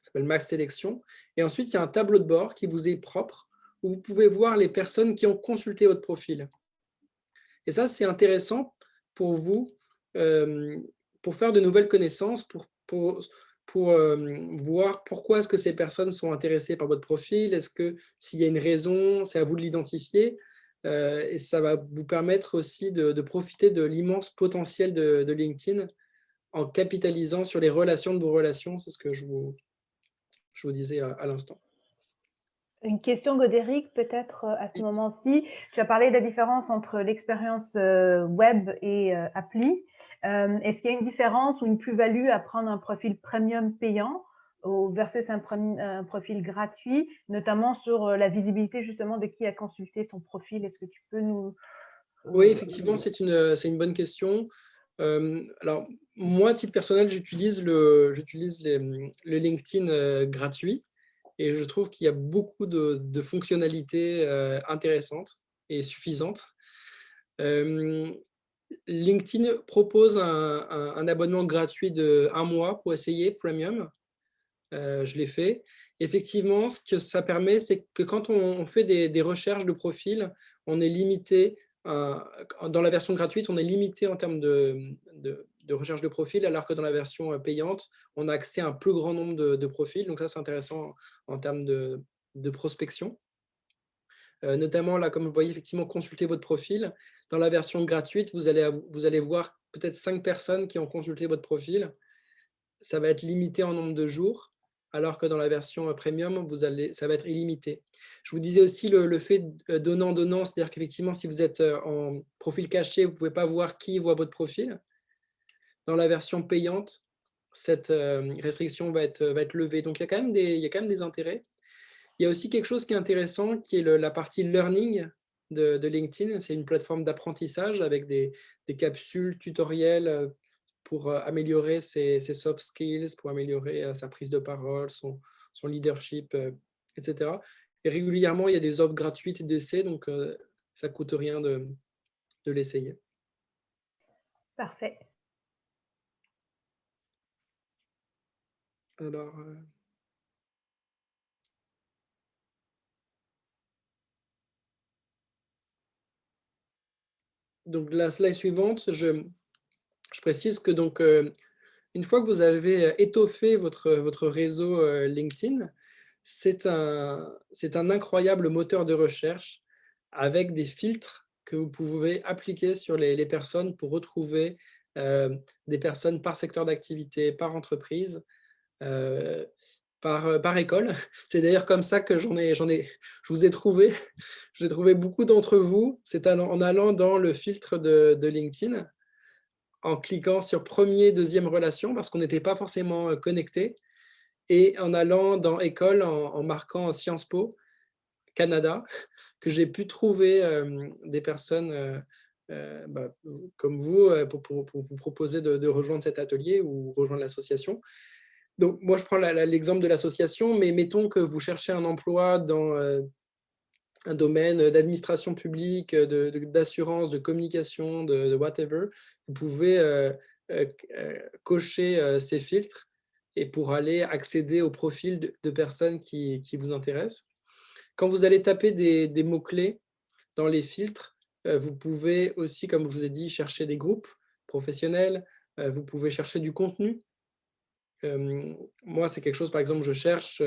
B: ça s'appelle Max Sélection. Et ensuite, il y a un tableau de bord qui vous est propre, où vous pouvez voir les personnes qui ont consulté votre profil. Et ça, c'est intéressant pour vous, pour faire de nouvelles connaissances, pour voir pourquoi est-ce que ces personnes sont intéressées par votre profil, est-ce que s'il y a une raison, c'est à vous de l'identifier, et ça va vous permettre aussi de profiter de l'immense potentiel de LinkedIn en capitalisant sur les relations de vos relations, c'est ce que je vous disais à l'instant.
A: Une question, Godéric, peut-être à ce moment-ci. Tu as parlé de la différence entre l'expérience web et appli. Est-ce qu'il y a une différence ou une plus-value à prendre un profil premium payant versus un profil gratuit, notamment sur la visibilité justement de qui a consulté ton profil? Est-ce que tu peux nous...
B: Oui, effectivement, c'est une bonne question. Alors, moi, à titre personnel, j'utilise le LinkedIn gratuit et je trouve qu'il y a beaucoup de fonctionnalités intéressantes et suffisantes. LinkedIn propose un abonnement gratuit de 1 mois pour essayer Premium. Je l'ai fait. Effectivement, ce que ça permet, c'est que quand on fait des recherches de profil, on est limité. Dans la version gratuite, on est limité en termes de recherche de profil, alors que dans la version payante, on a accès à un plus grand nombre de profils. Donc ça, c'est intéressant en termes de prospection. Notamment, là, comme vous voyez, effectivement, consulter votre profil. Dans la version gratuite, vous allez voir peut-être 5 personnes qui ont consulté votre profil. Ça va être limité en nombre de jours, alors que dans la version premium, ça va être illimité. Je vous disais aussi le fait donnant-donnant, c'est-à-dire qu'effectivement, si vous êtes en profil caché, vous ne pouvez pas voir qui voit votre profil. Dans la version payante, cette restriction va être levée. Donc, il y a quand même des intérêts. Il y a aussi quelque chose qui est intéressant, qui est la partie learning de LinkedIn. C'est une plateforme d'apprentissage avec des capsules tutoriels pour améliorer ses soft skills, pour améliorer sa prise de parole, son leadership, etc. Et régulièrement, il y a des offres gratuites d'essai, donc ça ne coûte rien de l'essayer.
A: Parfait.
B: Alors, donc la slide suivante, je précise que donc, une fois que vous avez étoffé votre réseau LinkedIn, c'est un incroyable moteur de recherche avec des filtres que vous pouvez appliquer sur les personnes pour retrouver des personnes par secteur d'activité, par entreprise, par école. C'est d'ailleurs comme ça que je vous ai trouvé. J'ai trouvé beaucoup d'entre vous. C'est en allant dans le filtre de LinkedIn, en cliquant sur premier, deuxième relation, parce qu'on n'était pas forcément connecté, et en allant dans école, en marquant Sciences Po Canada, que j'ai pu trouver des personnes comme vous pour vous proposer de rejoindre cet atelier ou rejoindre l'association. Donc, moi, je prends l'exemple de l'association, mais mettons que vous cherchez un emploi dans un domaine d'administration publique, d'assurance, de communication, de whatever. Vous pouvez cocher ces filtres et pour aller accéder au profil de personnes qui vous intéressent. Quand vous allez taper des mots-clés dans les filtres, vous pouvez aussi, comme je vous ai dit, chercher des groupes professionnels, vous pouvez chercher du contenu. Moi, c'est quelque chose, par exemple, je cherche,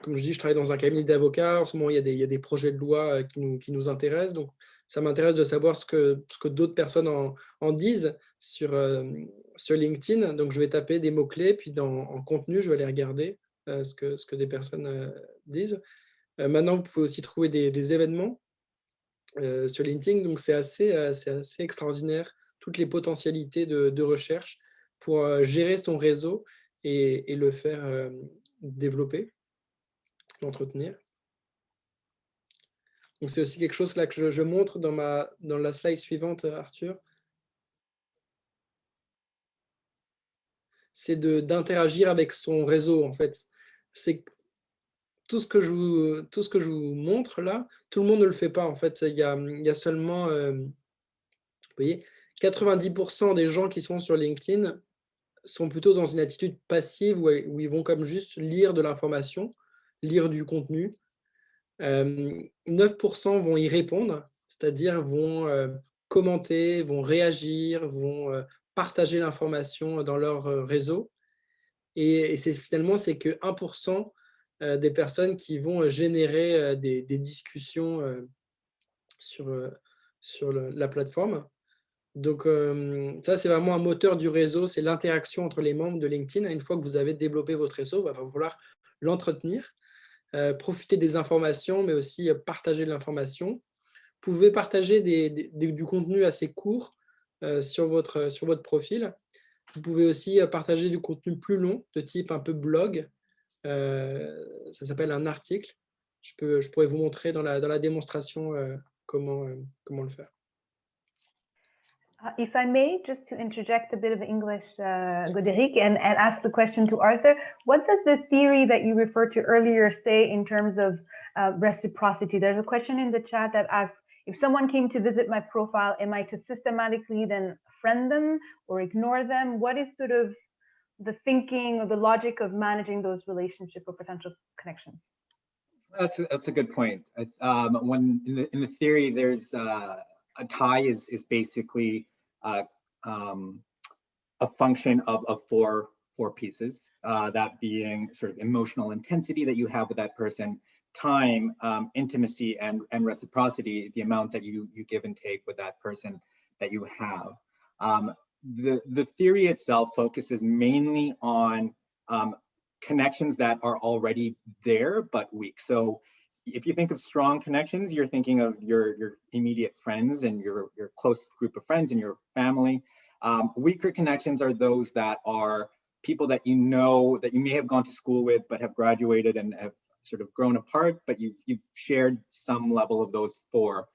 B: comme je dis, je travaille dans un cabinet d'avocats. En ce moment, il y a des projets de loi qui nous intéressent. Donc, ça m'intéresse de savoir ce que d'autres personnes en disent sur LinkedIn. Donc, je vais taper des mots-clés, puis en contenu, je vais aller regarder ce que des personnes disent. Maintenant, vous pouvez aussi trouver des événements sur LinkedIn. Donc, c'est assez extraordinaire, toutes les potentialités de recherche pour gérer son réseau et le faire développer, l'entretenir. Donc, c'est aussi quelque chose là que je montre dans la slide suivante, Arthur. C'est d'interagir avec son réseau, en fait. C'est tout ce que je vous montre là, tout le monde ne le fait pas, en fait. Il y a seulement, vous voyez, 90% des gens qui sont sur LinkedIn sont plutôt dans une attitude passive où ils vont comme juste lire de l'information, lire du contenu. 9% vont y répondre, c'est-à-dire vont commenter, vont réagir, vont partager l'information dans leur réseau. Et finalement, c'est que 1% des personnes qui vont générer des discussions sur la plateforme. Donc, ça, c'est vraiment un moteur du réseau, c'est l'interaction entre les membres de LinkedIn. Une fois que vous avez développé votre réseau, il va falloir l'entretenir, profiter des informations, mais aussi partager de l'information. Vous pouvez partager du contenu assez court sur votre profil. Vous pouvez aussi partager du contenu plus long, de type un peu blog. Ça s'appelle un article. Je pourrais vous montrer dans la démonstration comment le faire.
A: If I may, just to interject a bit of English, Goderic, and ask the question to Arthur, what does the theory that you referred to earlier say in terms of reciprocity? There's a question in the chat that asks, if someone came to visit my profile, am I to systematically then friend them or ignore them? What is sort of the thinking or the logic of managing those relationships or potential connections?
C: That's a good point. When in the theory, there's a tie is basically a function of four pieces, that being sort of emotional intensity that you have with that person, time, intimacy, and reciprocity, the amount that you give and take with that person that you have. The theory itself focuses mainly on connections that are already there but weak. So if you think of strong connections, you're thinking of your immediate friends and your close group of friends and your family. Weaker connections are those that are people that you know that you may have gone to school with but have graduated and have sort of grown apart, but you've shared some level of those four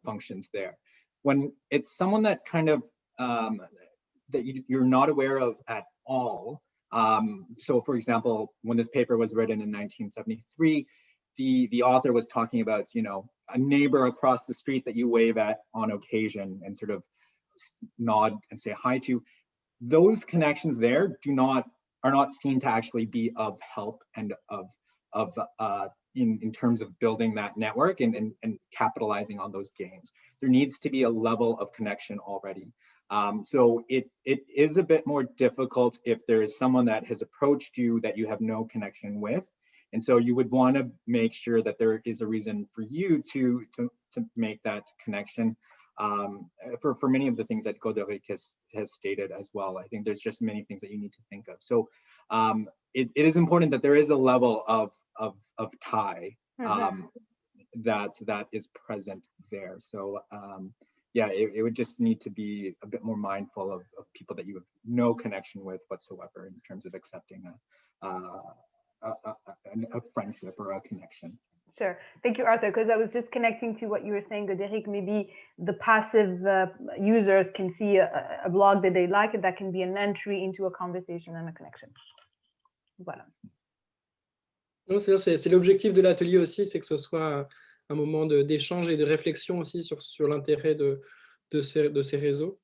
C: functions there. When it's someone that kind of that you're not aware of at all. So for example, when this paper was written in 1973, the author was talking about, you know, a neighbor across the street that you wave at on occasion and sort of nod and say hi to. Those connections there are not seen to actually be of help and in terms of building that network and capitalizing on those gains. There needs to be a level of connection already. So it is a bit more difficult if there is someone that has approached you that you have no connection with. And so you would want to make sure that there is a reason for you to make that connection. For many of the things that Goderic has stated as well. I think there's just many things that you need to think of. So it is important that there is a level of tie that is present there. So yeah, it would just need to be a bit more mindful of people that you have no connection with whatsoever in terms of accepting a friendship or a connection.
A: Sure. Thank you, Arthur, because I was just connecting to what you were saying, Goderic. Maybe the passive users can see a blog that they like, and that can be an entry into a conversation and a connection. Voilà.
B: Non, c'est l'objectif de l'atelier aussi, c'est que ce soit un moment d'échange et de réflexion aussi sur l'intérêt de ces réseaux.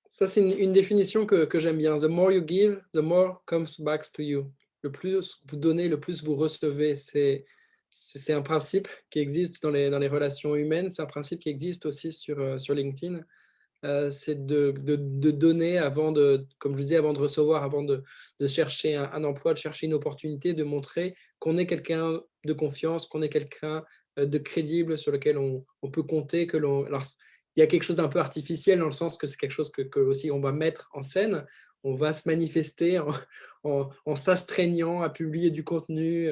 B: Ça, c'est une définition que j'aime bien. The more you give, the more comes back to you. Le plus vous donnez, le plus vous recevez. C'est un principe qui existe dans les relations humaines. C'est un principe qui existe aussi sur LinkedIn. C'est de donner avant comme je disais, avant de recevoir, avant de chercher un emploi, de chercher une opportunité, de montrer qu'on est quelqu'un de confiance, qu'on est quelqu'un de crédible sur lequel on peut compter. Alors, il y a quelque chose d'un peu artificiel dans le sens que c'est quelque chose que aussi on va mettre en scène. On va se manifester en s'astreignant à publier du contenu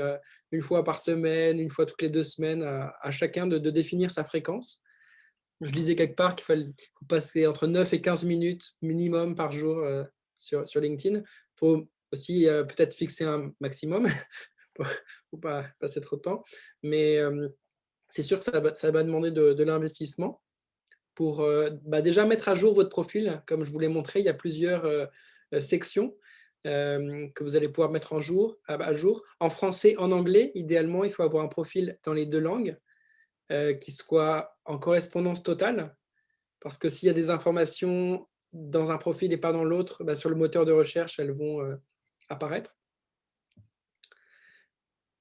B: une fois par semaine, une fois toutes les 2 semaines, à chacun de définir sa fréquence. Je lisais quelque part qu'il faut passer entre 9 et 15 minutes minimum par jour sur LinkedIn. Il faut aussi peut-être fixer un maximum pour ne pas passer trop de temps. Mais c'est sûr que ça va demander de l'investissement pour déjà mettre à jour votre profil. Comme je vous l'ai montré, il y a plusieurs sections que vous allez pouvoir mettre à jour. En français, en anglais, idéalement, il faut avoir un profil dans les 2 langues. Qui soit en correspondance totale, parce que s'il y a des informations dans un profil et pas dans l'autre, sur le moteur de recherche, elles vont apparaître.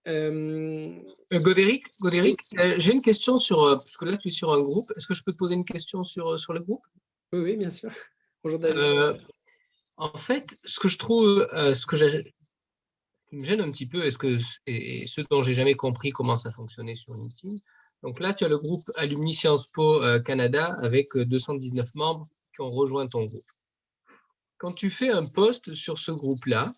D: Godéric, j'ai une question parce que là tu es sur un groupe. Est-ce que je peux te poser une question sur le groupe?
B: Oui, bien sûr. Bonjour David.
D: En fait, ce que je trouve, qui me gêne un petit peu, et ce dont j'ai jamais compris comment ça fonctionnait sur LinkedIn. Donc là, tu as le groupe Alumni Sciences Po Canada avec 219 membres qui ont rejoint ton groupe. Quand tu fais un post sur ce groupe-là,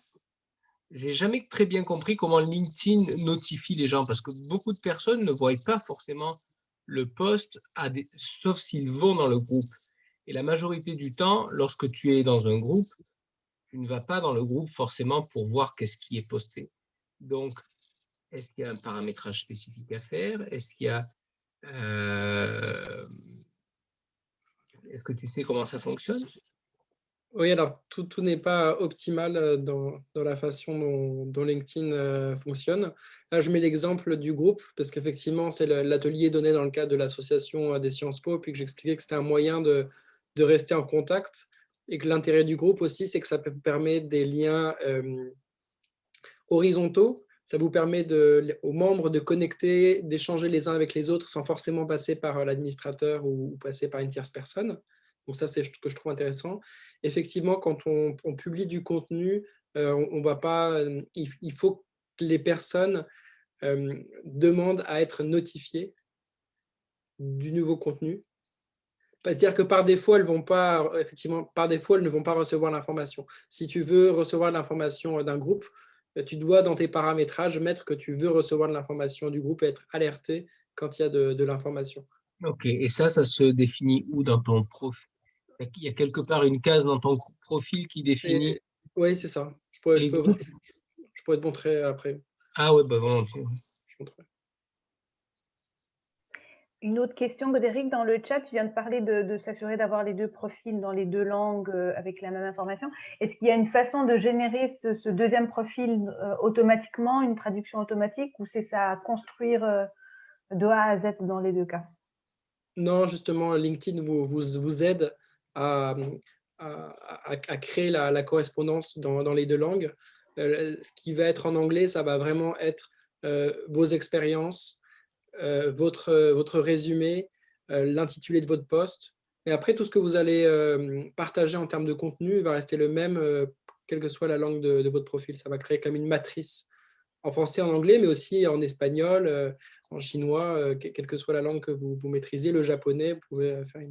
D: j'ai jamais très bien compris comment LinkedIn notifie les gens, parce que beaucoup de personnes ne voient pas forcément le post, sauf s'ils vont dans le groupe. Et la majorité du temps, lorsque tu es dans un groupe, tu ne vas pas dans le groupe forcément pour voir qu'est-ce qui est posté. Donc, est-ce qu'il y a un paramétrage spécifique à faire? Est-ce que tu sais comment ça fonctionne?
B: Oui, alors tout n'est pas optimal dans la façon dont LinkedIn fonctionne. Là, je mets l'exemple du groupe, parce qu'effectivement, c'est l'atelier donné dans le cadre de l'association des Sciences Po, puis que j'expliquais que c'était un moyen de rester en contact, et que l'intérêt du groupe aussi, c'est que ça permet des liens horizontaux. Ça vous permet aux membres de connecter, d'échanger les uns avec les autres sans forcément passer par l'administrateur ou passer par une tierce personne. Donc ça, c'est ce que je trouve intéressant. Effectivement, quand on publie du contenu, on va pas, il faut que les personnes demandent à être notifiées du nouveau contenu. C'est-à-dire que par défaut, elles ne vont pas recevoir l'information. Si tu veux recevoir l'information d'un groupe, tu dois, dans tes paramétrages, mettre que tu veux recevoir de l'information du groupe et être alerté quand il y a de l'information.
D: Ok, et ça se définit où dans ton profil? Il y a quelque part une case dans ton profil qui définit.
B: Oui, c'est ça. Je pourrais te montrer après.
D: Ah ouais, volontiers.
B: Je montrerai.
A: Une autre question, Godéric, dans le chat, tu viens de parler de s'assurer d'avoir les 2 profils dans les 2 langues avec la même information. Est-ce qu'il y a une façon de générer ce deuxième profil automatiquement, une traduction automatique, ou c'est ça à construire de A à Z dans les 2 cas?
B: Non, justement, LinkedIn vous aide à créer la correspondance dans les 2 langues. Ce qui va être en anglais, ça va vraiment être vos expériences, votre résumé, l'intitulé de votre post. Et après, tout ce que vous allez partager en termes de contenu va rester le même, quelle que soit la langue de votre profil. Ça va créer comme une matrice en français, en anglais, mais aussi en espagnol, en chinois, quelle que soit la langue que vous maîtrisez, le japonais, vous pouvez faire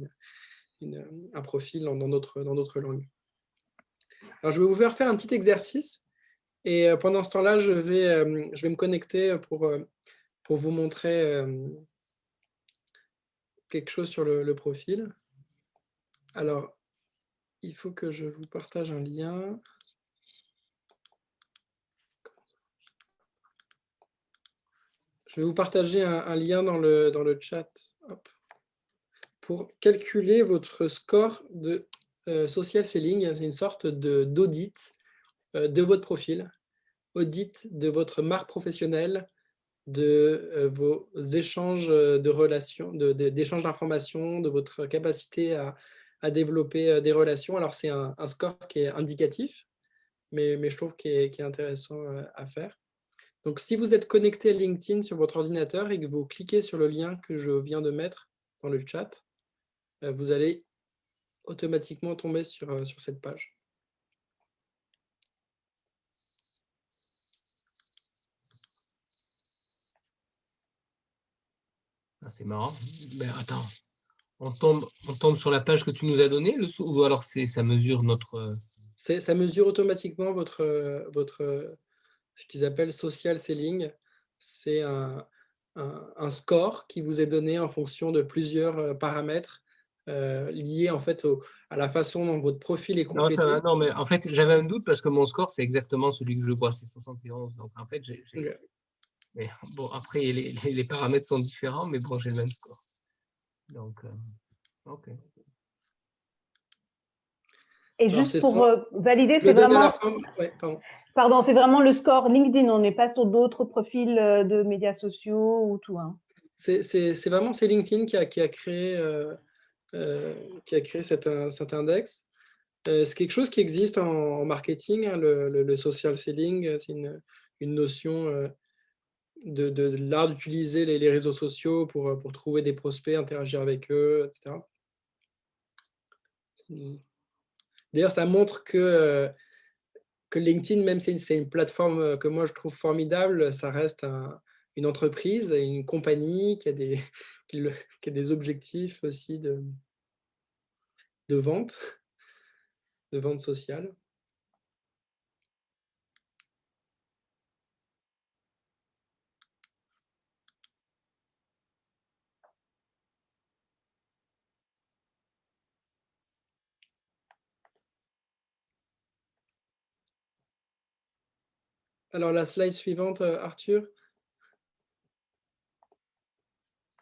B: un profil dans d'autres langues. Alors, je vais vous faire un petit exercice. Et pendant ce temps-là, je vais me connecter pour vous montrer quelque chose sur le profil. Alors, il faut que je vous partage un lien. Je vais vous partager un lien dans le chat. Hop. Pour calculer votre score de social selling. C'est une sorte d'audit de votre profil, audit de votre marque professionnelle, de vos échanges de relations, d'échanges d'informations, de votre capacité à développer des relations. Alors, c'est un score qui est indicatif, mais je trouve qu'il est intéressant à faire. Donc, si vous êtes connecté à LinkedIn sur votre ordinateur et que vous cliquez sur le lien que je viens de mettre dans le chat, vous allez automatiquement tomber sur cette page.
D: Ah, c'est marrant. Ben, attends, on tombe sur la page que tu nous as donnée, ou alors ça mesure notre...
B: Ça mesure automatiquement ce qu'ils appellent social selling. C'est un score qui vous est donné en fonction de plusieurs paramètres liés en fait à la façon dont votre profil est complété.
D: Non, mais en fait, j'avais un doute parce que mon score, c'est exactement celui que je vois, c'est 71. Donc, en fait,
B: Okay.
D: Mais bon, après, les paramètres sont différents, mais bon, j'ai le même score. Donc, OK.
A: Et
B: Alors,
A: juste pour valider,
B: je
A: c'est
B: le donne à la
A: vraiment...
B: fin. Ouais, pardon.
A: Pardon, c'est vraiment le score LinkedIn, on n'est pas sur d'autres profils de médias sociaux ou tout. Hein.
B: C'est vraiment LinkedIn qui a créé cet index. C'est quelque chose qui existe en marketing, hein, le social selling. C'est une notion de l'art d'utiliser les réseaux sociaux pour trouver des prospects, interagir avec eux, etc. D'ailleurs, ça montre que LinkedIn, même si c'est une plateforme que moi je trouve formidable, ça reste une entreprise, une compagnie qui a des objectifs aussi de vente, de vente sociale. Alors, la slide suivante, Arthur.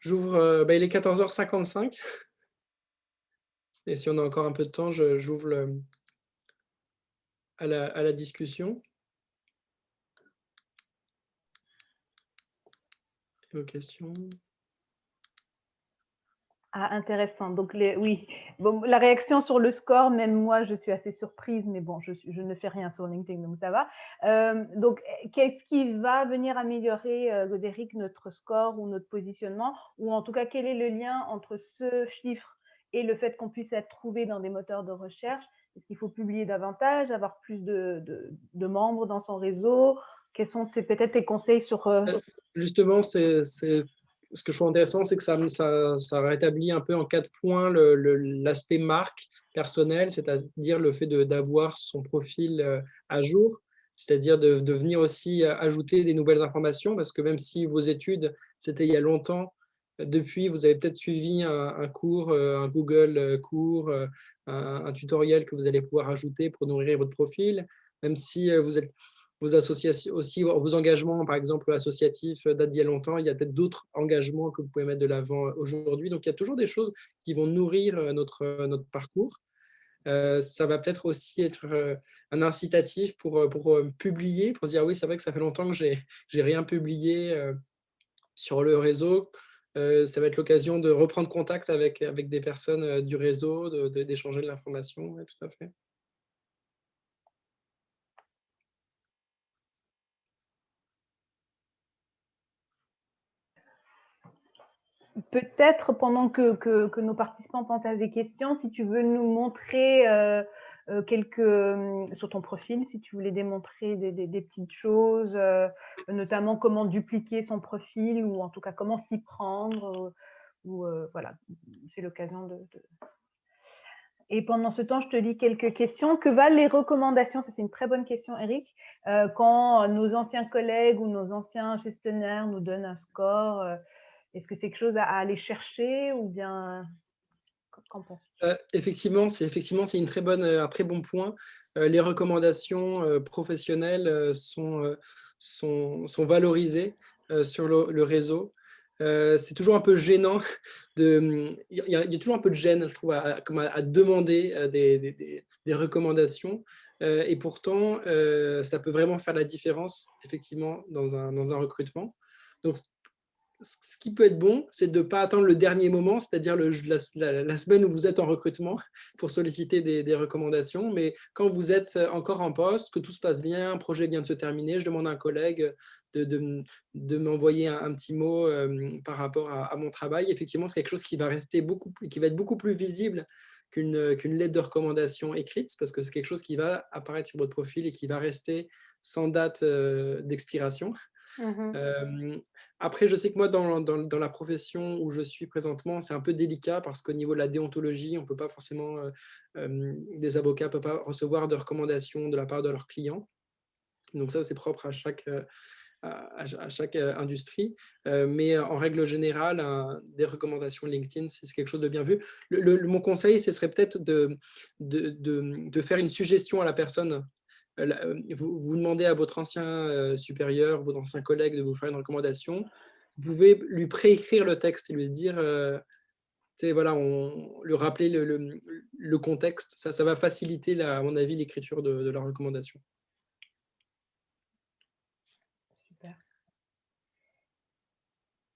B: J'ouvre, il est 14h55. Et si on a encore un peu de temps, j'ouvre à la discussion. Et aux questions.
A: Ah, intéressant. Donc, oui, bon, la réaction sur le score, même moi, je suis assez surprise, mais bon, je ne fais rien sur LinkedIn, donc ça va. Donc, qu'est-ce qui va venir améliorer, Godéric, notre score ou notre positionnement? Ou en tout cas, quel est le lien entre ce chiffre et le fait qu'on puisse être trouvé dans des moteurs de recherche? Est-ce qu'il faut publier davantage, avoir plus de membres dans son réseau? Quels sont peut-être tes conseils sur…
B: Justement, ce que je trouve intéressant, c'est que ça rétablit un peu en 4 points l'aspect marque personnelle, c'est-à-dire le fait d'avoir son profil à jour, c'est-à-dire de venir aussi ajouter des nouvelles informations, parce que même si vos études, c'était il y a longtemps, depuis, vous avez peut-être suivi un cours, un Google cours, un tutoriel que vous allez pouvoir ajouter pour nourrir votre profil, même si vous êtes vos associations aussi, vos engagements, par exemple, associatifs datent d'il y a longtemps, il y a peut-être d'autres engagements que vous pouvez mettre de l'avant aujourd'hui. Donc, il y a toujours des choses qui vont nourrir notre parcours. Ça va peut-être aussi être un incitatif pour publier, pour se dire, oui, c'est vrai que ça fait longtemps que je n'ai rien publié sur le réseau. Ça va être l'occasion de reprendre contact avec des personnes du réseau, d'échanger de l'information. Ouais, tout à fait.
A: Peut-être pendant que nos participants pensent à des questions, si tu veux nous montrer sur ton profil, si tu voulais démontrer des petites choses, notamment comment dupliquer son profil ou en tout cas comment s'y prendre. Voilà, c'est l'occasion de… Et pendant ce temps, je te lis quelques questions. Que valent les recommandations? Ça, c'est une très bonne question, Eric. Quand nos anciens collègues ou nos anciens gestionnaires nous donnent un score, est-ce que c'est quelque chose à aller chercher ou bien qu'en penses-tu?
B: Effectivement, c'est un très bon point. Les recommandations professionnelles sont valorisées sur le réseau. C'est toujours un peu gênant. Il y a toujours un peu de gêne, je trouve, à demander des recommandations. Et pourtant, ça peut vraiment faire la différence, effectivement, dans un recrutement. Donc, ce qui peut être bon, c'est de ne pas attendre le dernier moment, c'est-à-dire la semaine où vous êtes en recrutement pour solliciter des recommandations. Mais quand vous êtes encore en poste, que tout se passe bien, un projet vient de se terminer, je demande à un collègue de m'envoyer un petit mot par rapport à mon travail. Effectivement, c'est quelque chose qui va rester qui va être beaucoup plus visible qu'une lettre de recommandation écrite, parce que c'est quelque chose qui va apparaître sur votre profil et qui va rester sans date d'expiration. Après, je sais que moi, dans la profession où je suis présentement, c'est un peu délicat parce qu'au niveau de la déontologie, on peut pas forcément, des avocats ne peuvent pas recevoir de recommandations de la part de leurs clients. Donc ça, c'est propre à chaque industrie. Mais en règle générale, des recommandations LinkedIn, c'est quelque chose de bien vu. Mon conseil, ce serait peut-être de faire une suggestion à la personne. Vous demandez à votre ancien supérieur, votre ancien collègue de vous faire une recommandation. Vous pouvez lui préécrire le texte et lui dire, voilà, lui rappeler le contexte. Ça va faciliter, à mon avis, l'écriture de la recommandation.
A: Super.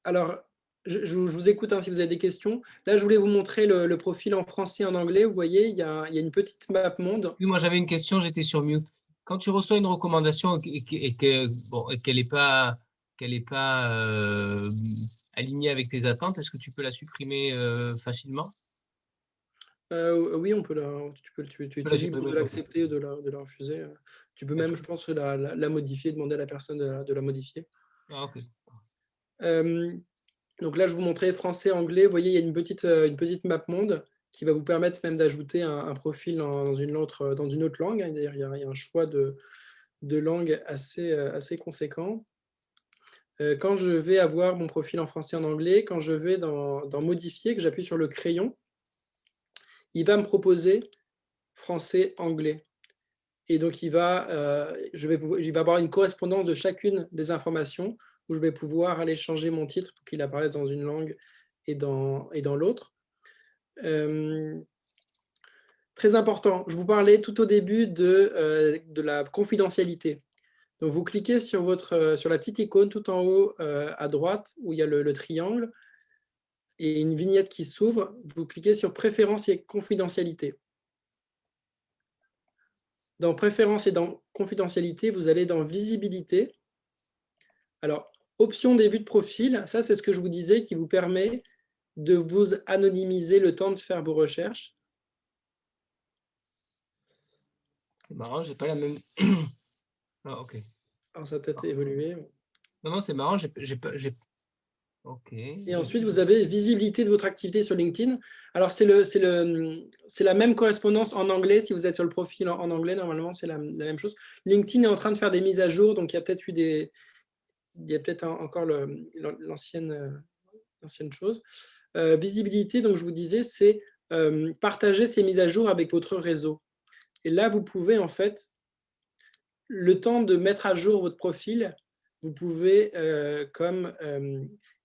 B: Alors, je vous écoute si vous avez des questions. Là, je voulais vous montrer le profil en français et en anglais. Vous voyez, il y a une petite map monde.
D: Oui, moi, j'avais une question, j'étais sur mute. Quand tu reçois une recommandation et qu'elle n'est pas, alignée avec tes attentes, est-ce que tu peux la supprimer facilement?
B: Oui, tu peux
D: la
B: libre
D: supprimer,
B: de l'accepter ou de la refuser. Tu peux même, je pense, la modifier, demander à la personne de la modifier.
D: Ah, ok.
B: Donc là, je vous montrais français, anglais. Vous voyez, il y a une petite map monde qui va vous permettre même d'ajouter un profil dans une autre langue. D'ailleurs, il y a un choix de langue assez conséquent. Quand je vais avoir mon profil en français et en anglais, quand je vais dans modifier, que j'appuie sur le crayon, il va me proposer français, anglais. Et donc, il va avoir une correspondance de chacune des informations où je vais pouvoir aller changer mon titre pour qu'il apparaisse dans une langue et dans l'autre. Très important, je vous parlais tout au début de la confidentialité. Donc, vous cliquez sur la petite icône tout en haut à droite où il y a le triangle et une vignette qui s'ouvre. Vous cliquez sur Préférences et confidentialité. Dans Préférences et dans Confidentialité, vous allez dans Visibilité. Alors, option début de profil, ça c'est ce que je vous disais qui vous permet de vous anonymiser le temps de faire vos recherches.
D: C'est marrant, j'ai pas la même. Ah, ok.
B: Alors, ça a peut-être évolué.
D: Non, c'est marrant, j'ai pas. Ok.
B: Et ensuite, vous avez visibilité de votre activité sur LinkedIn. Alors, c'est la même correspondance en anglais. Si vous êtes sur le profil en anglais, normalement, c'est la même chose. LinkedIn est en train de faire des mises à jour, donc il y a peut-être encore l'ancienne chose. Visibilité, donc je vous disais, c'est partager ces mises à jour avec votre réseau. Et là, vous pouvez, en fait, le temps de mettre à jour votre profil, vous pouvez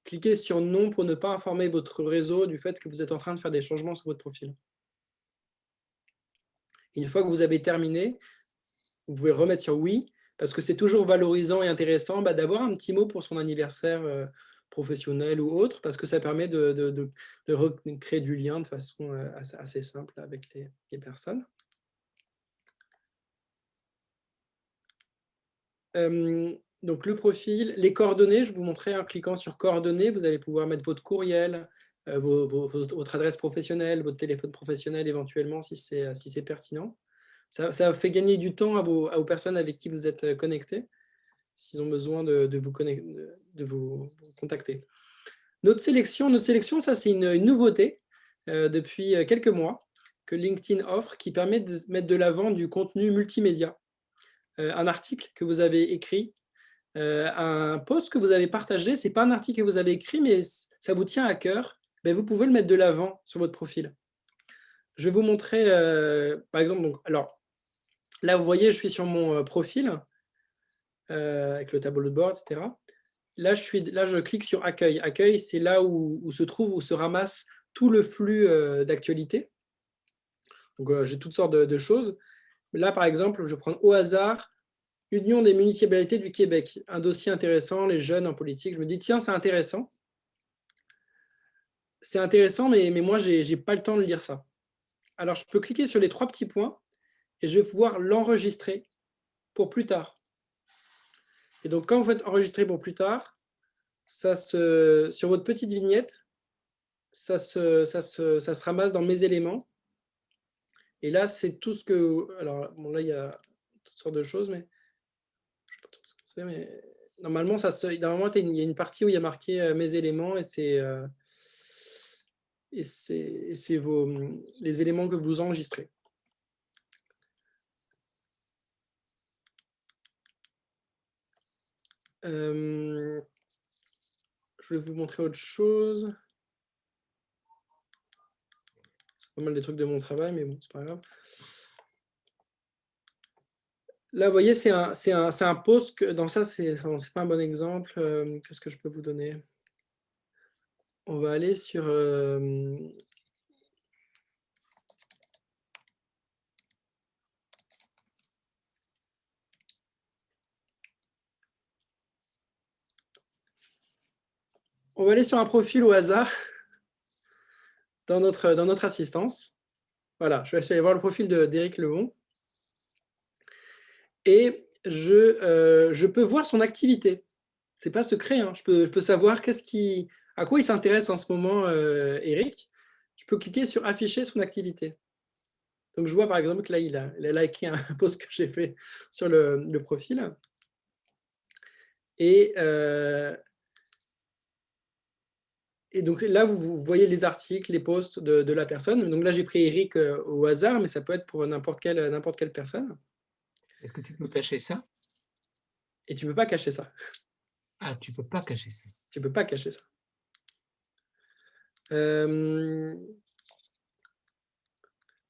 B: cliquer sur non pour ne pas informer votre réseau du fait que vous êtes en train de faire des changements sur votre profil. Une fois que vous avez terminé, vous pouvez remettre sur oui, parce que c'est toujours valorisant et intéressant d'avoir un petit mot pour son anniversaire professionnel ou autre, parce que ça permet de recréer du lien de façon assez simple avec les personnes. Donc le profil, les coordonnées, je vous montrais en cliquant sur coordonnées, vous allez pouvoir mettre votre courriel, votre adresse professionnelle, votre téléphone professionnel éventuellement si c'est pertinent. Ça fait gagner du temps à vos personnes avec qui vous êtes connectés, s'ils ont besoin de vous contacter. Notre sélection, ça c'est une nouveauté depuis quelques mois que LinkedIn offre qui permet de mettre de l'avant du contenu multimédia. Un article que vous avez écrit, un post que vous avez partagé, ce n'est pas un article que vous avez écrit, mais ça vous tient à cœur, vous pouvez le mettre de l'avant sur votre profil. Je vais vous montrer, par exemple, alors là, vous voyez, je suis sur mon profil, avec le tableau de bord, etc. Là, je clique sur Accueil. Accueil, c'est là où se ramasse tout le flux d'actualité. Donc, j'ai toutes sortes de choses. Là, par exemple, je prends au hasard Union des municipalités du Québec, un dossier intéressant, les jeunes en politique. Je me dis, tiens, c'est intéressant. c'est intéressant, mais moi, je n'ai pas le temps de lire ça. Alors, je peux cliquer sur les 3 petits points et je vais pouvoir l'enregistrer pour plus tard. Et donc, quand vous faites enregistrer pour plus tard, sur votre petite vignette, ça se ramasse dans mes éléments. Et là, c'est tout ce que... Alors, bon, là, il y a toutes sortes de choses, mais je ne sais pas trop ce que c'est, mais normalement, normalement, il y a une partie où il y a marqué mes éléments et c'est les éléments que vous enregistrez. Je vais vous montrer autre chose. C'est pas mal des trucs de mon travail, mais bon, c'est pas grave. Là, vous voyez, c'est un post. Dans ça, c'est pas un bon exemple. Qu'est-ce que je peux vous donner? On va aller sur... On va aller sur un profil au hasard dans notre assistance. Voilà, je vais aller voir le profil d'Éric Lebon. Et je peux voir son activité. Ce n'est pas secret, hein. Je peux savoir à quoi il s'intéresse en ce moment, Éric. Je peux cliquer sur « Afficher son activité ». Donc, je vois par exemple que là, il a liké un post que j'ai fait sur le profil. Et donc là, vous voyez les articles, les posts de la personne. Donc là, j'ai pris Éric au hasard, mais ça peut être pour n'importe quelle personne.
D: Est-ce que tu peux cacher ça?
B: Et tu ne peux pas cacher ça.
D: Ah, tu ne peux pas cacher ça.
B: Tu ne peux pas cacher ça.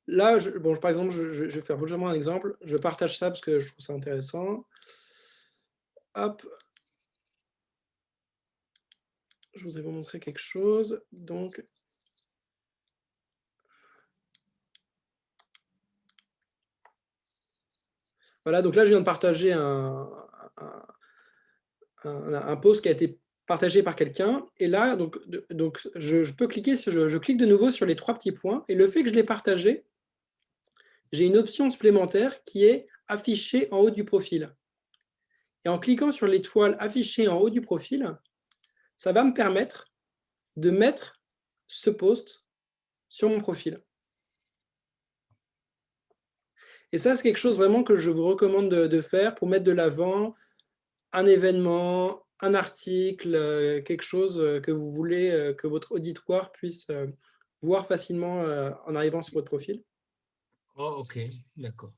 B: Là, par exemple, je vais faire un exemple. Je partage ça parce que je trouve ça intéressant. Hop. Je voudrais vous montrer quelque chose. Donc, voilà. Donc là, je viens de partager un post qui a été partagé par quelqu'un. Et là, donc je peux cliquer. Je clique de nouveau sur les 3 petits points. Et le fait que je l'ai partagé, j'ai une option supplémentaire qui est affichée en haut du profil. Et en cliquant sur l'étoile affichée en haut du profil, ça va me permettre de mettre ce post sur mon profil. Et ça, c'est quelque chose vraiment que je vous recommande de faire pour mettre de l'avant un événement, un article, quelque chose que vous voulez que votre auditoire puisse voir facilement en arrivant sur votre profil.
D: Oh, ok, d'accord.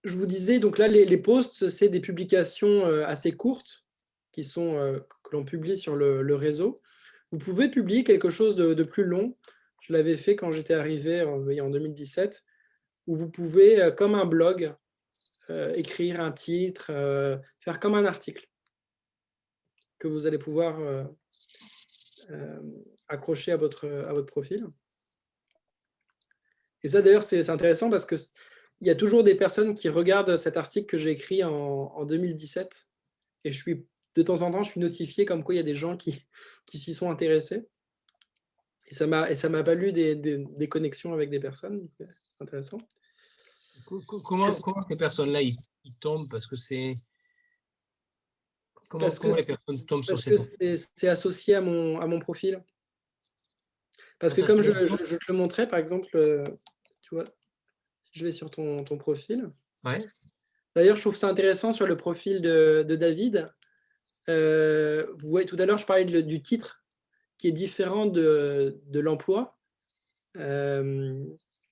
B: Je vous disais, donc là, les posts, c'est des publications assez courtes que l'on publie sur le réseau. Vous pouvez publier quelque chose de plus long. Je l'avais fait quand j'étais arrivé en 2017, où vous pouvez, comme un blog, écrire un titre, faire comme un article que vous allez pouvoir accrocher à votre profil. Et ça, d'ailleurs, c'est intéressant parce qu'il y a toujours des personnes qui regardent cet article que j'ai écrit en 2017. Et de temps en temps, je suis notifié comme quoi il y a des gens qui s'y sont intéressés. Et ça m'a valu des connexions avec des personnes. C'est intéressant.
D: Comment ces personnes-là, ils tombent? Parce que c'est... Comment les personnes tombent sur cette...
B: Parce que c'est associé à mon profil. Parce que comme je te le montrais, par exemple, tu vois, si je vais sur ton profil.
D: Ouais.
B: D'ailleurs, je trouve ça intéressant sur le profil de David. Vous voyez, tout à l'heure, je parlais du titre qui est différent de l'emploi.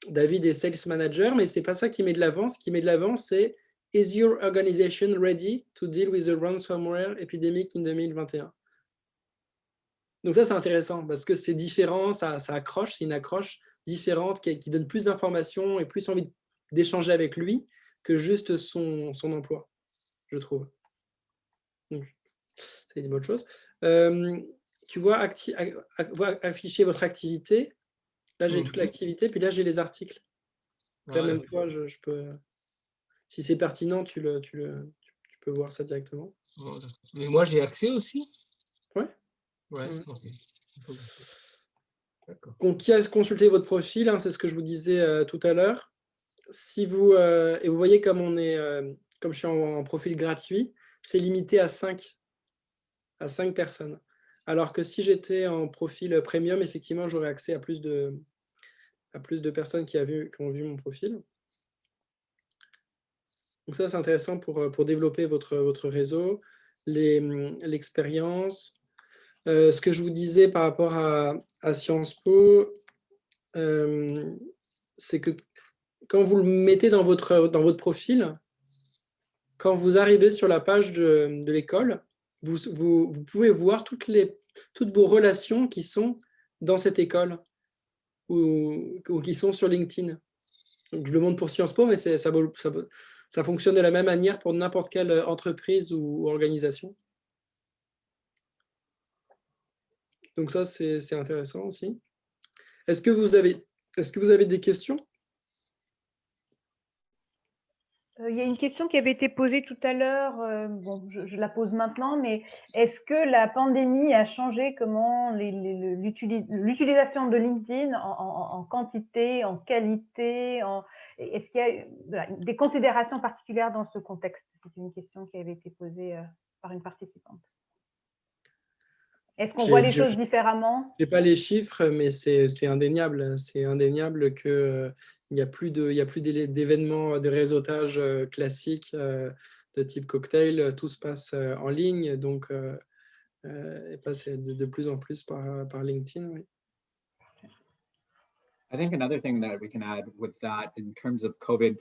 B: David est Sales Manager, mais ce n'est pas ça qui met de l'avant. Ce qui met de l'avant, c'est « Is your organization ready to deal with the ransomware epidemic in 2021 ?» Donc ça, c'est intéressant parce que c'est différent, ça accroche, c'est une accroche différente qui donne plus d'informations et plus envie d'échanger avec lui que juste son emploi, je trouve. C'est une bonne chose. Tu vois, afficher votre activité. Là, j'ai toute l'activité, puis là, j'ai les articles. Là, même toi, je peux... Si c'est pertinent, tu peux voir ça directement.
D: Mais moi, j'ai accès aussi.
B: Ouais.
D: Ouais, ok. D'accord.
B: Donc, qui a consulté votre profil, hein, c'est ce que je vous disais tout à l'heure. Si vous, et vous voyez comme comme je suis en profil gratuit, c'est limité à 5 personnes. Alors que si j'étais en profil premium, effectivement, j'aurais accès à plus de personnes qui ont vu mon profil. Donc ça, c'est intéressant pour développer votre réseau, l'expérience. Ce que je vous disais par rapport à Sciences Po, c'est que quand vous le mettez dans votre profil, quand vous arrivez sur la page de l'école, vous pouvez voir toutes vos relations qui sont dans cette école ou qui sont sur LinkedIn. Donc, je le montre pour Sciences Po, mais ça fonctionne de la même manière pour n'importe quelle entreprise ou organisation. Donc ça, c'est intéressant aussi. Est-ce que vous avez des questions?
A: Il y a une question qui avait été posée tout à l'heure, bon, je la pose maintenant, mais est-ce que la pandémie a changé comment l'utilisation de LinkedIn en quantité, en qualité, est-ce qu'il y a voilà, des considérations particulières dans ce contexte? C'est une question qui avait été posée par une participante. Est-ce qu'on voit les choses différemment?
B: Je n'ai pas les chiffres, mais c'est indéniable. C'est indéniable qu'il n'y a plus d'événements de réseautage classiques de type cocktail. Tout se passe en ligne, donc et passe de plus en plus par LinkedIn. Oui.
C: I think another thing that we can add with that in terms of COVID,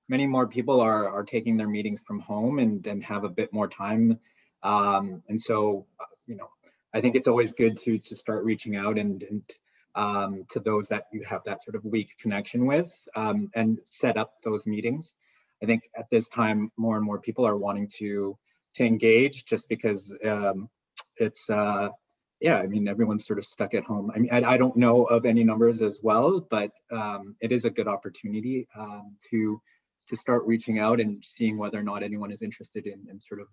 C: many more people are taking their meetings from home and have a bit more time. And so, I think it's always good to start reaching out and to those that you have that sort of weak connection with and set up those meetings. I think at this time, more and more people are wanting to engage just because it's yeah, I mean, everyone's sort of stuck at home. I mean, I don't know of any numbers as well, but it is a good opportunity to start reaching out and seeing whether or not anyone is interested in sort of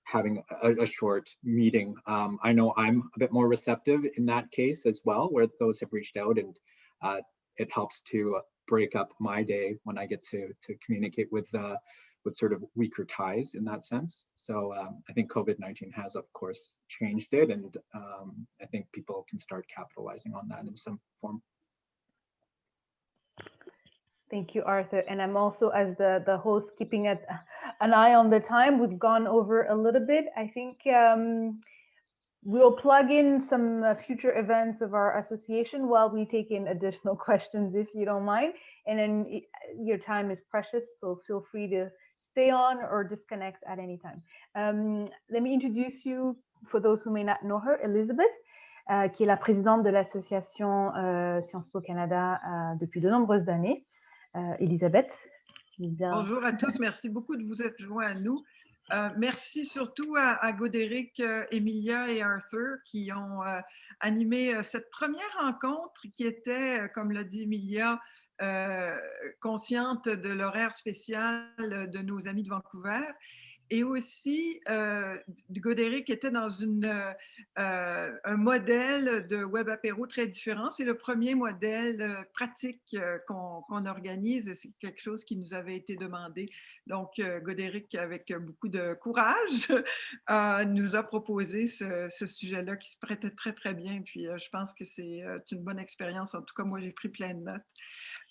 C: having a short meeting. I know I'm a bit more receptive in that case as well, where those have reached out, and it helps to break up my day when I get to communicate with sort of weaker ties in that sense. So I think COVID-19 has, of course, changed it, and I think people can start capitalizing on that in some form.
A: Thank you, Arthur. And I'm also, as the host, keeping an eye on the time. We've gone over a little bit. I think we'll plug in some future events of our association while we take in additional questions, if you don't mind. And then your time is precious, so feel free to stay on or disconnect at any time. Let me introduce you, for those who may not know her, Elizabeth, qui est la présidente de l'association Sciences Po Canada depuis de nombreuses années. Elisabeth.
E: Bonjour à tous, merci beaucoup de vous être joints à nous. Merci surtout à Godéric, Emilia et Arthur qui ont animé cette première rencontre qui était, comme l'a dit Emilia, consciente de l'horaire spécial de nos amis de Vancouver. Et aussi, Godéric était dans un modèle de web apéro très différent. C'est le premier modèle pratique qu'on organise et c'est quelque chose qui nous avait été demandé. Donc, Godéric, avec beaucoup de courage, nous a proposé ce sujet-là qui se prêtait très, très bien. Puis, je pense que c'est une bonne expérience. En tout cas, moi, j'ai pris plein de notes.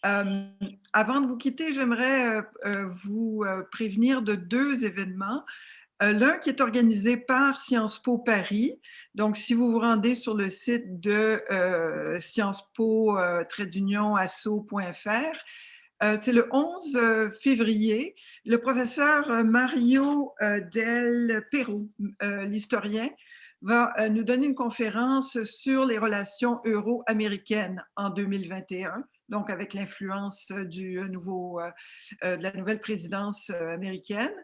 E: Avant de vous quitter, j'aimerais vous prévenir de deux événements. L'un qui est organisé par Sciences Po Paris. Donc, si vous vous rendez sur le site de Sciences Po-asso.fr, c'est le 11 février. Le professeur Mario Del Perro, l'historien, va nous donner une conférence sur les relations euro-américaines en 2021. Donc avec l'influence de la nouvelle présidence américaine.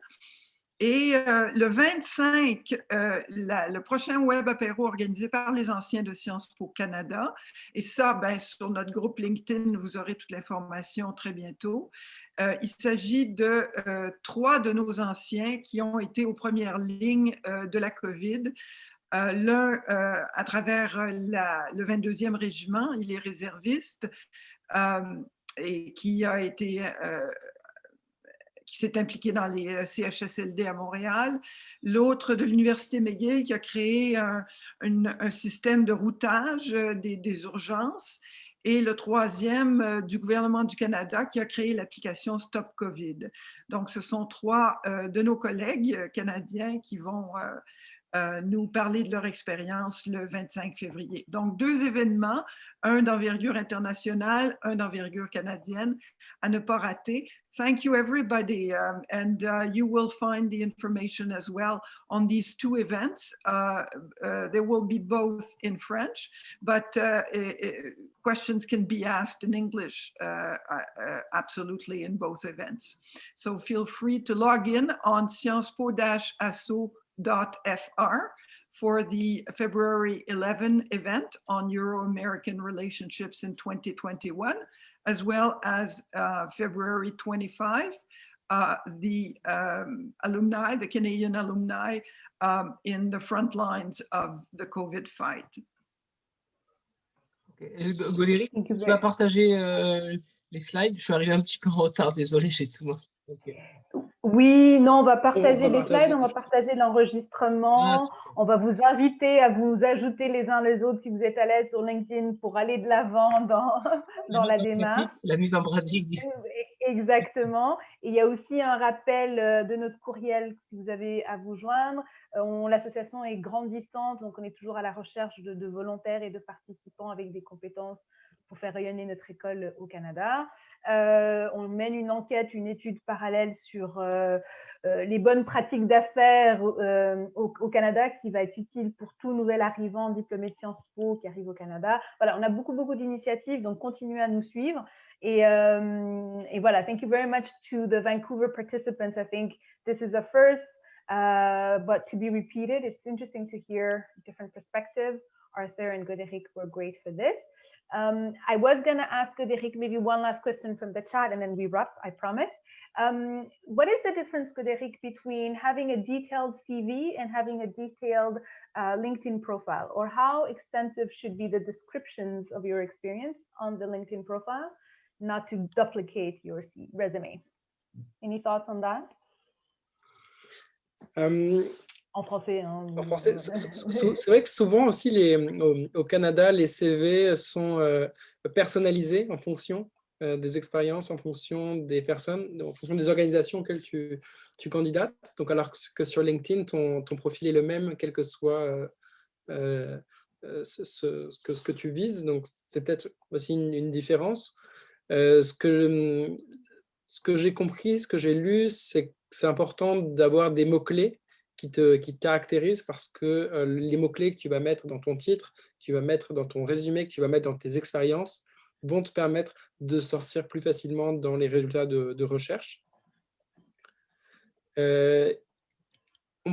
E: Et le 25, le prochain web apéro organisé par les anciens de Sciences Po Canada. Et ça, ben, sur notre groupe LinkedIn, vous aurez toute l'information très bientôt. Il s'agit de 3 de nos anciens qui ont été aux premières lignes de la COVID. L'un à travers le 22e régiment, il est réserviste et qui s'est impliqué dans les CHSLD à Montréal. L'autre de l'Université McGill qui a créé un système de routage des urgences. Et le troisième du gouvernement du Canada qui a créé l'application Stop COVID. Donc, ce sont trois de nos collègues canadiens qui vont nous parler de leur expérience le 25 février. Donc, deux événements, un d'envergure internationale, un d'envergure canadienne, à ne pas rater. Thank you, everybody, and you will find the information as well on these two events. They will be both in French, but questions can be asked in English absolutely in both events. So feel free to log in on sciencespo-asso.fr for the February 11 event on Euro-American relationships in 2021, as well as February 25, the alumni, the Canadian alumni in the front lines of the COVID fight.
D: Okay. Godéric, tu vas partager les slides. Je suis arrivé un petit peu en retard, désolé, j'ai tout. Okay.
A: Oui, non, on va partager les slides, on va partager l'enregistrement, on va vous inviter à vous ajouter les uns les autres si vous êtes à l'aise sur LinkedIn pour aller de l'avant dans la démarche.
D: La mise en pratique.
A: Exactement. Et il y a aussi un rappel de notre courriel si vous avez à vous joindre. L'association est grandissante, donc on est toujours à la recherche de volontaires et de participants avec des compétences pour faire rayonner notre école au Canada. On mène une enquête, une étude parallèle sur les bonnes pratiques d'affaires au Canada qui va être utile pour tout nouvel arrivant diplômé de Sciences Po qui arrive au Canada. Voilà, on a beaucoup d'initiatives, donc continuez à nous suivre. Et voilà, thank you very much to the Vancouver participants. I think this is a first, but to be repeated. It's interesting to hear different perspectives. Arthur and Godéric were great for this. I was going to ask Godéric maybe one last question from the chat and then we wrap, I promise. What is the difference, Godéric, between having a detailed CV and having a detailed LinkedIn profile? Or how extensive should be the descriptions of your experience on the LinkedIn profile, not to duplicate your resume? Any thoughts on that? En français. Hein.
B: En français, c'est vrai que souvent aussi au Canada, les CV sont personnalisés en fonction des expériences, en fonction des personnes, en fonction des organisations auxquelles tu candidates. Donc, alors que sur LinkedIn, ton profil est le même, quel que soit ce que tu vises. Donc, c'est peut-être aussi une différence. Ce que j'ai compris, ce que j'ai lu, c'est que c'est important d'avoir des mots-clés qui te caractérisent parce que les mots-clés que tu vas mettre dans ton titre, que tu vas mettre dans ton résumé, que tu vas mettre dans tes expériences, vont te permettre de sortir plus facilement dans les résultats de recherche. On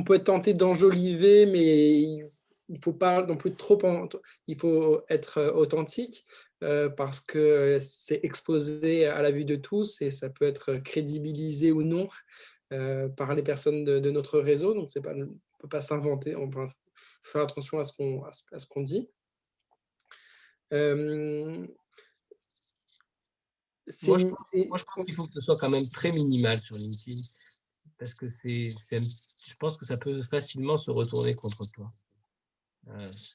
B: peut être tenté d'enjoliver, mais il ne faut pas non plus trop... Il faut être authentique parce que c'est exposé à la vue de tous et ça peut être crédibilisé ou non par les personnes de notre réseau. Donc, on ne peut pas s'inventer, on peut faire attention à ce qu'on dit.
D: Moi, je pense qu'il faut que ce soit quand même très minimal sur LinkedIn parce que je pense que ça peut facilement se retourner contre toi.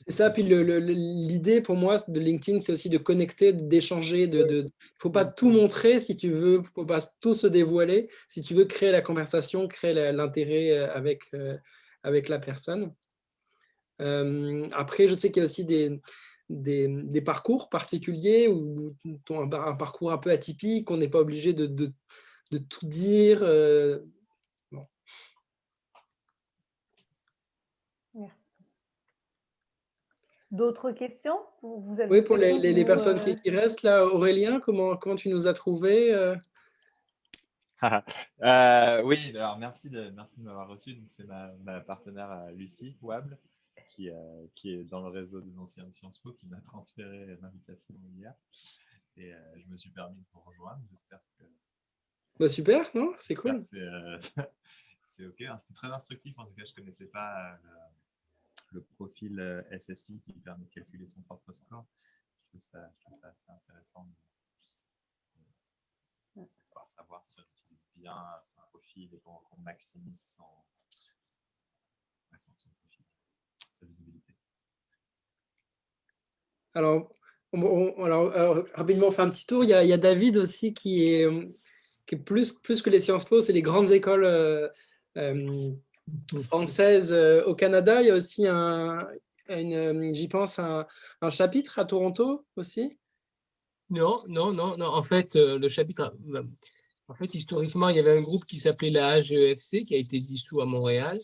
B: C'est ça, puis l'idée pour moi de LinkedIn, c'est aussi de connecter, d'échanger. Il ne faut pas tout montrer si tu veux, il ne faut pas tout se dévoiler. Si tu veux créer la conversation, créer l'intérêt avec la personne. Après, je sais qu'il y a aussi des parcours particuliers ou un parcours un peu atypique, on n'est pas obligé de tout dire. Bon.
A: Merci. D'autres questions?
B: Oui, pour les personnes qui restent là, Aurélien, comment tu nous as trouvés?
F: Oui, alors merci de m'avoir reçu. C'est ma partenaire Lucie Wable qui est dans le réseau des anciens de Sciences Po qui m'a transféré l'invitation hier et je me suis permis de vous rejoindre. J'espère que.
B: Bah super, non? C'est cool.
F: C'est ok. C'était très instructif. En tout cas, je ne connaissais pas le profil SSI qui permet de calculer son propre score. Je trouve ça assez intéressant de pouvoir savoir si on utilise bien son profil et qu'on maximise son profil, sa visibilité.
B: Alors, rapidement, on fait un petit tour. Il y a David aussi qui est plus que les Sciences Po, c'est les grandes écoles françaises au Canada. Il y a aussi j'y pense, un chapitre à Toronto aussi.
D: Non. En fait, le chapitre, en fait, historiquement, il y avait un groupe qui s'appelait la AGEFC qui a été dissous à Montréal.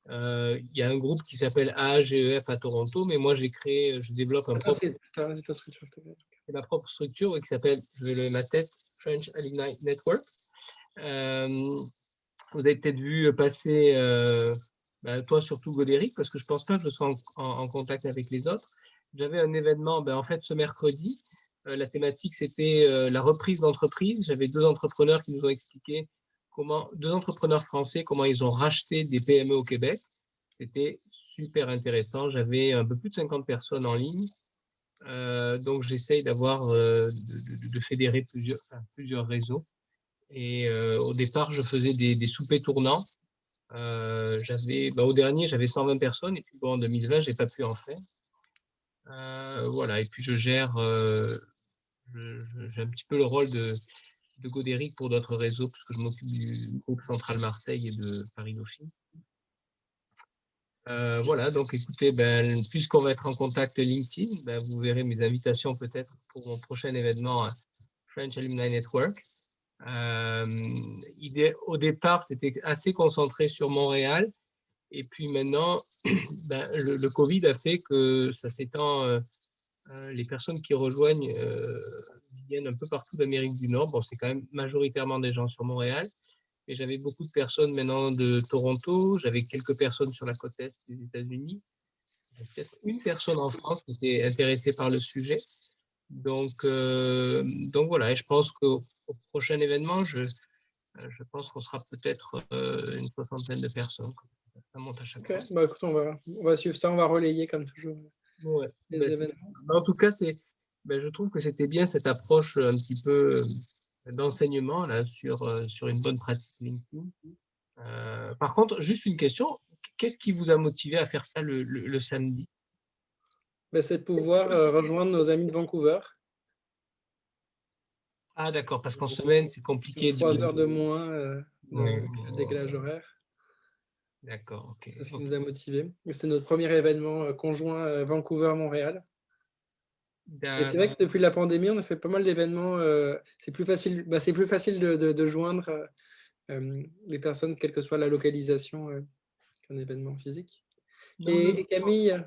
D: Il y a un groupe qui s'appelle AGEF à Toronto, mais moi, je développe
B: C'est ta structure.
D: ma propre structure qui s'appelle, je vais lever ma tête, French Alumni Network. Vous avez peut-être vu passer, toi surtout Godéric, parce que je ne pense pas que je sois en contact avec les autres. J'avais un événement, en fait, ce mercredi. La thématique, c'était la reprise d'entreprise. J'avais deux entrepreneurs qui nous ont expliqué deux entrepreneurs français, comment ils ont racheté des PME au Québec. C'était super intéressant. J'avais un peu plus de 50 personnes en ligne. Donc, j'essaye de fédérer plusieurs réseaux. Et au départ, je faisais des soupers tournants. Au dernier, j'avais 120 personnes. Et puis, en 2020, je n'ai pas pu en faire. Voilà. Et puis, j'ai un petit peu le rôle de Godéric pour d'autres réseaux, parce que je m'occupe du groupe Central Marseille et de Paris Dauphine. Voilà, donc écoutez, puisqu'on va être en contact LinkedIn, vous verrez mes invitations peut-être pour mon prochain événement French Alumni Network. Au départ, c'était assez concentré sur Montréal. Et puis maintenant, le Covid a fait que ça s'étend. Les personnes qui rejoignent viennent un peu partout d'Amérique du Nord. Bon, c'est quand même majoritairement des gens sur Montréal. Et j'avais beaucoup de personnes maintenant de Toronto. J'avais quelques personnes sur la côte est des États-Unis. Peut-être une personne en France qui était intéressée par le sujet. Donc voilà, et je pense qu'au prochain événement, je pense qu'on sera peut-être une soixantaine de personnes. Ça monte à chaque fois.
B: Écoute, on va suivre ça, on va relayer comme toujours les événements.
D: En tout cas, je trouve que c'était bien cette approche un petit peu d'enseignement là, sur une bonne pratique LinkedIn. Par contre, juste une question, qu'est-ce qui vous a motivé à faire ça le samedi?
B: C'est de pouvoir rejoindre nos amis de Vancouver.
D: Ah d'accord, parce qu'en semaine, c'est compliqué.
B: 3 heures de moins le décalage horaire.
D: D'accord, ok.
B: C'est ce qui nous a motivés. C'était notre premier événement conjoint Vancouver-Montréal. Et c'est vrai que depuis la pandémie, on a fait pas mal d'événements. C'est plus facile de joindre les personnes, quelle que soit la localisation, qu'un événement physique. Et Camille,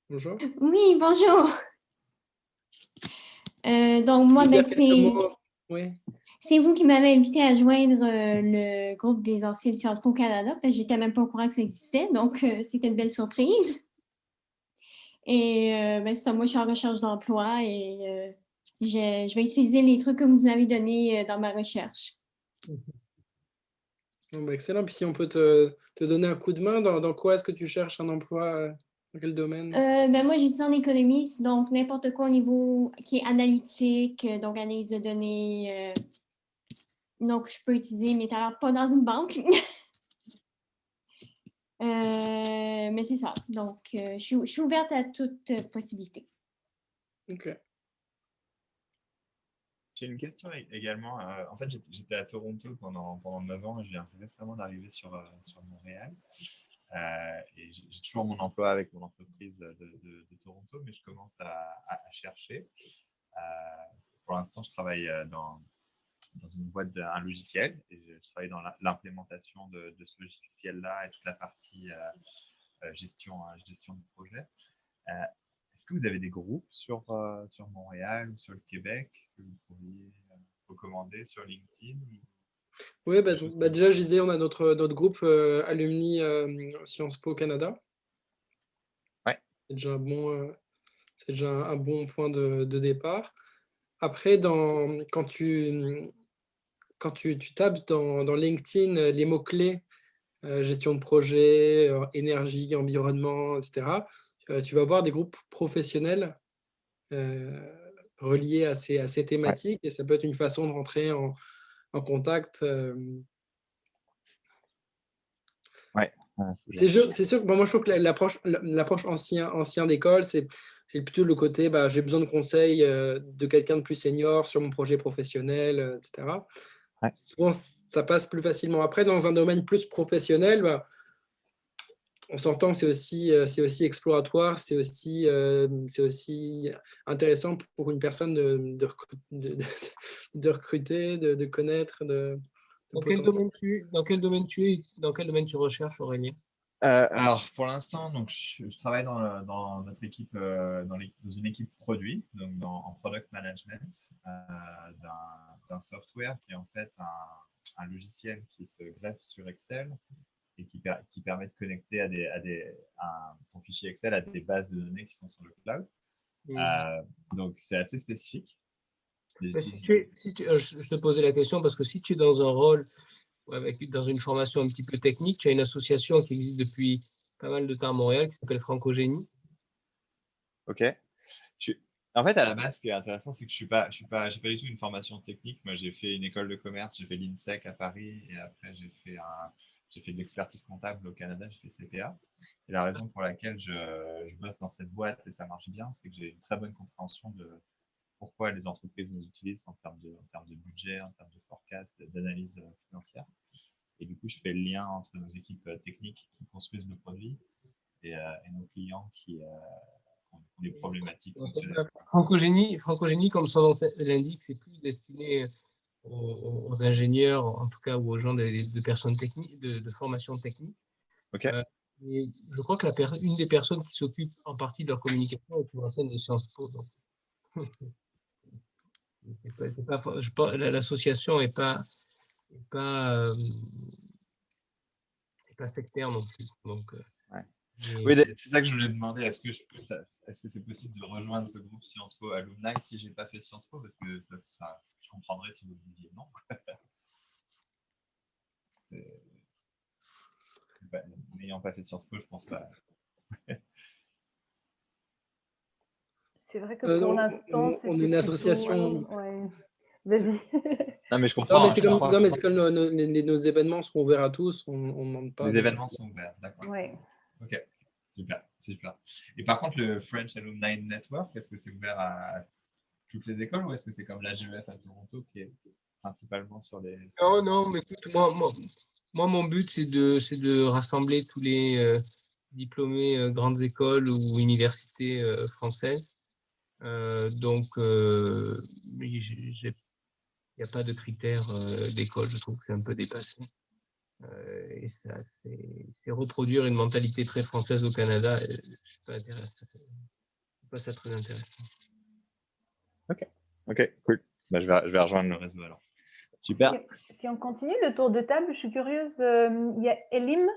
B: bonjour.
G: Oui, bonjour. Donc, moi, c'est vous qui m'avez invité à joindre le groupe des anciens de Sciences Po Canada, parce que je n'étais même pas au courant que ça existait, donc c'était une belle surprise. Et c'est ça, moi, je suis en recherche d'emploi et je vais utiliser les trucs que vous avez donnés dans ma recherche.
B: Excellent. Puis si on peut te donner un coup de main, dans quoi est-ce que tu cherches un emploi? Dans quel domaine?
G: Moi, j'étudie en économie, donc n'importe quoi au niveau qui est analytique, donc analyse de données. Donc, je peux utiliser mes talents pas dans une banque. Mais c'est ça. Donc, je suis ouverte à toute possibilité.
B: OK.
F: J'ai une question également. En fait, j'étais à Toronto pendant 9 ans et je viens récemment d'arriver sur Montréal. Et j'ai toujours mon emploi avec mon entreprise de Toronto, mais je commence à chercher. Pour l'instant, je travaille dans une boîte d'un logiciel et je travaille dans l'implémentation de ce logiciel-là et toute la partie gestion de projet. Est-ce que vous avez des groupes sur Montréal ou sur le Québec que vous pourriez recommander sur LinkedIn?
B: Oui, déjà, je disais, on a notre groupe Alumni Sciences Po Canada.
F: Ouais.
B: C'est déjà un bon point de départ. Après, quand tu tapes dans LinkedIn les mots-clés gestion de projet, énergie, environnement, etc. Tu vas avoir des groupes professionnels reliés à ces thématiques, et ça peut être une façon de rentrer en contact. C'est sûr que moi, je trouve que l'approche ancien d'école, c'est plutôt le côté j'ai besoin de conseils de quelqu'un de plus senior sur mon projet professionnel, etc. Souvent, ça passe plus facilement. Après, dans un domaine plus professionnel, on s'entend, c'est aussi exploratoire, c'est aussi intéressant pour une personne de recruter, de connaître.
D: Dans quel domaine tu recherches, Aurélien?
F: Alors, pour l'instant, donc je travaille dans notre équipe, dans une équipe produit, donc en product management, d'un software qui est en fait un logiciel qui se greffe sur Excel et qui permet de connecter ton fichier Excel à des bases de données qui sont sur le cloud. Donc, c'est assez spécifique.
D: Je te posais la question parce que si tu es dans un rôle, dans une formation un petit peu technique, tu as une association qui existe depuis pas mal de temps à Montréal qui s'appelle Francogénie.
F: Ok. En fait, à la base, ce qui est intéressant, c'est que j'ai pas du tout une formation technique. Moi, j'ai fait une école de commerce, j'ai fait l'INSEC à Paris, et après, j'ai fait de l'expertise comptable au Canada, j'ai fait CPA. Et la raison pour laquelle je bosse dans cette boîte et ça marche bien, c'est que j'ai une très bonne compréhension de pourquoi les entreprises nous utilisent en termes de budget, en termes de forecast, d'analyse financière. Et du coup, je fais le lien entre nos équipes techniques qui construisent le produit et nos clients qui ont des problématiques fonctionnelles.
D: Francogénie, comme son nom l'indique, c'est plus destiné aux ingénieurs, en tout cas, ou aux gens de personnes techniques, de formation technique.
F: Ok.
D: Et je crois que une des personnes qui s'occupe en partie de leur communication est une ancienne de Sciences Po. Donc. L'association n'est pas sectaire non plus. Donc,
F: oui, c'est ça que je voulais demander. Est-ce que c'est possible de rejoindre ce groupe Sciences Po Alumni si je n'ai pas fait Sciences Po? Parce que je comprendrais si vous me disiez non. N'ayant pas fait Sciences Po, je ne pense pas.
A: C'est vrai que pour l'instant,
B: on est une association.
A: Ouais. Vas-y.
F: Non, mais je comprends.
B: Non, mais c'est comme nos événements sont ouverts à tous, on ne demande pas.
F: Les événements sont ouverts, d'accord.
A: Ouais.
F: Ok, super. Et par contre, le French Alumni Network, est-ce que c'est ouvert à toutes les écoles ou est-ce que c'est comme l'AGEF à Toronto qui est principalement sur les…
D: Non, mais écoute, moi, mon but, c'est de rassembler tous les diplômés grandes écoles ou universités françaises. Donc, il n'y a pas de critères d'école, je trouve que c'est un peu dépassé. Et ça, c'est reproduire une mentalité très française au Canada. Je ne suis pas ça très intéressant.
F: Ok, cool. Bah, je vais rejoindre le réseau alors. Super.
A: Si on continue le tour de table, je suis curieuse. Il y a Elim,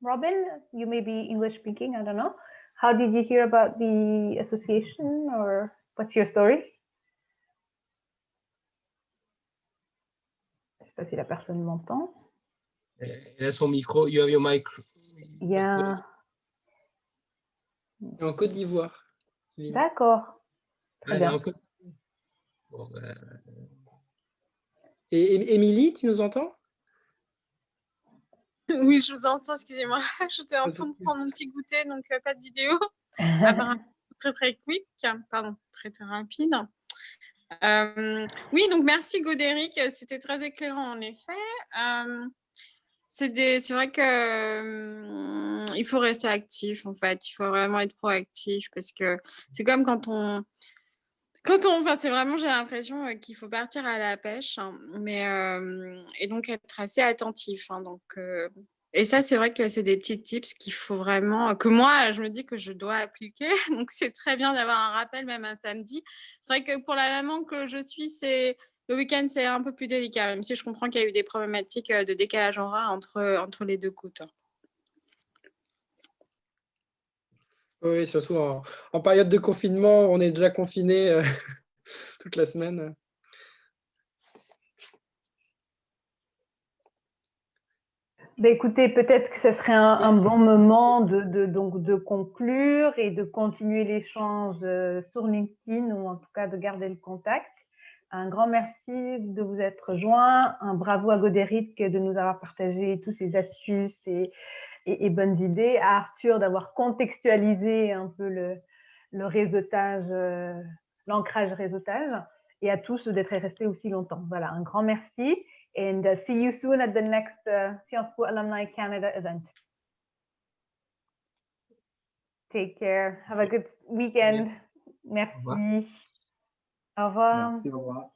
A: Robin, you may be English speaking, I don't know. How did you hear about the association or what's your story? Je ne sais pas si la personne m'entend.
D: Elle a son micro. You have your mic.
A: Yeah.
B: En Côte d'Ivoire.
A: D'accord. Très bien.
D: Bon,
B: Et Émilie, tu nous entends?
H: Oui, je vous entends, excusez-moi. J'étais en train de prendre mon petit goûter, donc pas de vidéo. Apparemment, très quick, pardon, très rapide. Oui, donc merci Godéric, c'était très éclairant en effet. C'est vrai que il faut rester actif en fait, il faut vraiment être proactif parce que c'est comme enfin, c'est vraiment, j'ai l'impression qu'il faut partir à la pêche, hein, et donc être assez attentif. Hein, donc, et ça, c'est vrai que c'est des petits tips qu'il faut vraiment, que moi, je me dis que je dois appliquer. Donc, c'est très bien d'avoir un rappel, même un samedi. C'est vrai que pour la maman que je suis, le week-end, c'est un peu plus délicat, même si je comprends qu'il y a eu des problématiques de décalage horaire entre les deux côtes.
B: Oui, surtout en période de confinement, on est déjà confiné toute la semaine.
A: Ben, écoutez, peut-être que ce serait un bon moment de conclure et de continuer l'échange sur LinkedIn ou en tout cas de garder le contact. Un grand merci de vous être joints. Un bravo à Godéric de nous avoir partagé toutes ces astuces et bonnes idées. À Arthur d'avoir contextualisé un peu le réseautage, l'ancrage réseautage. Et à tous d'être restés aussi longtemps. Voilà, un grand merci. And see you soon at the next Sciences Po Alumni Canada event. Take care. Have a good weekend. Merci. Au revoir.
C: Merci, au revoir.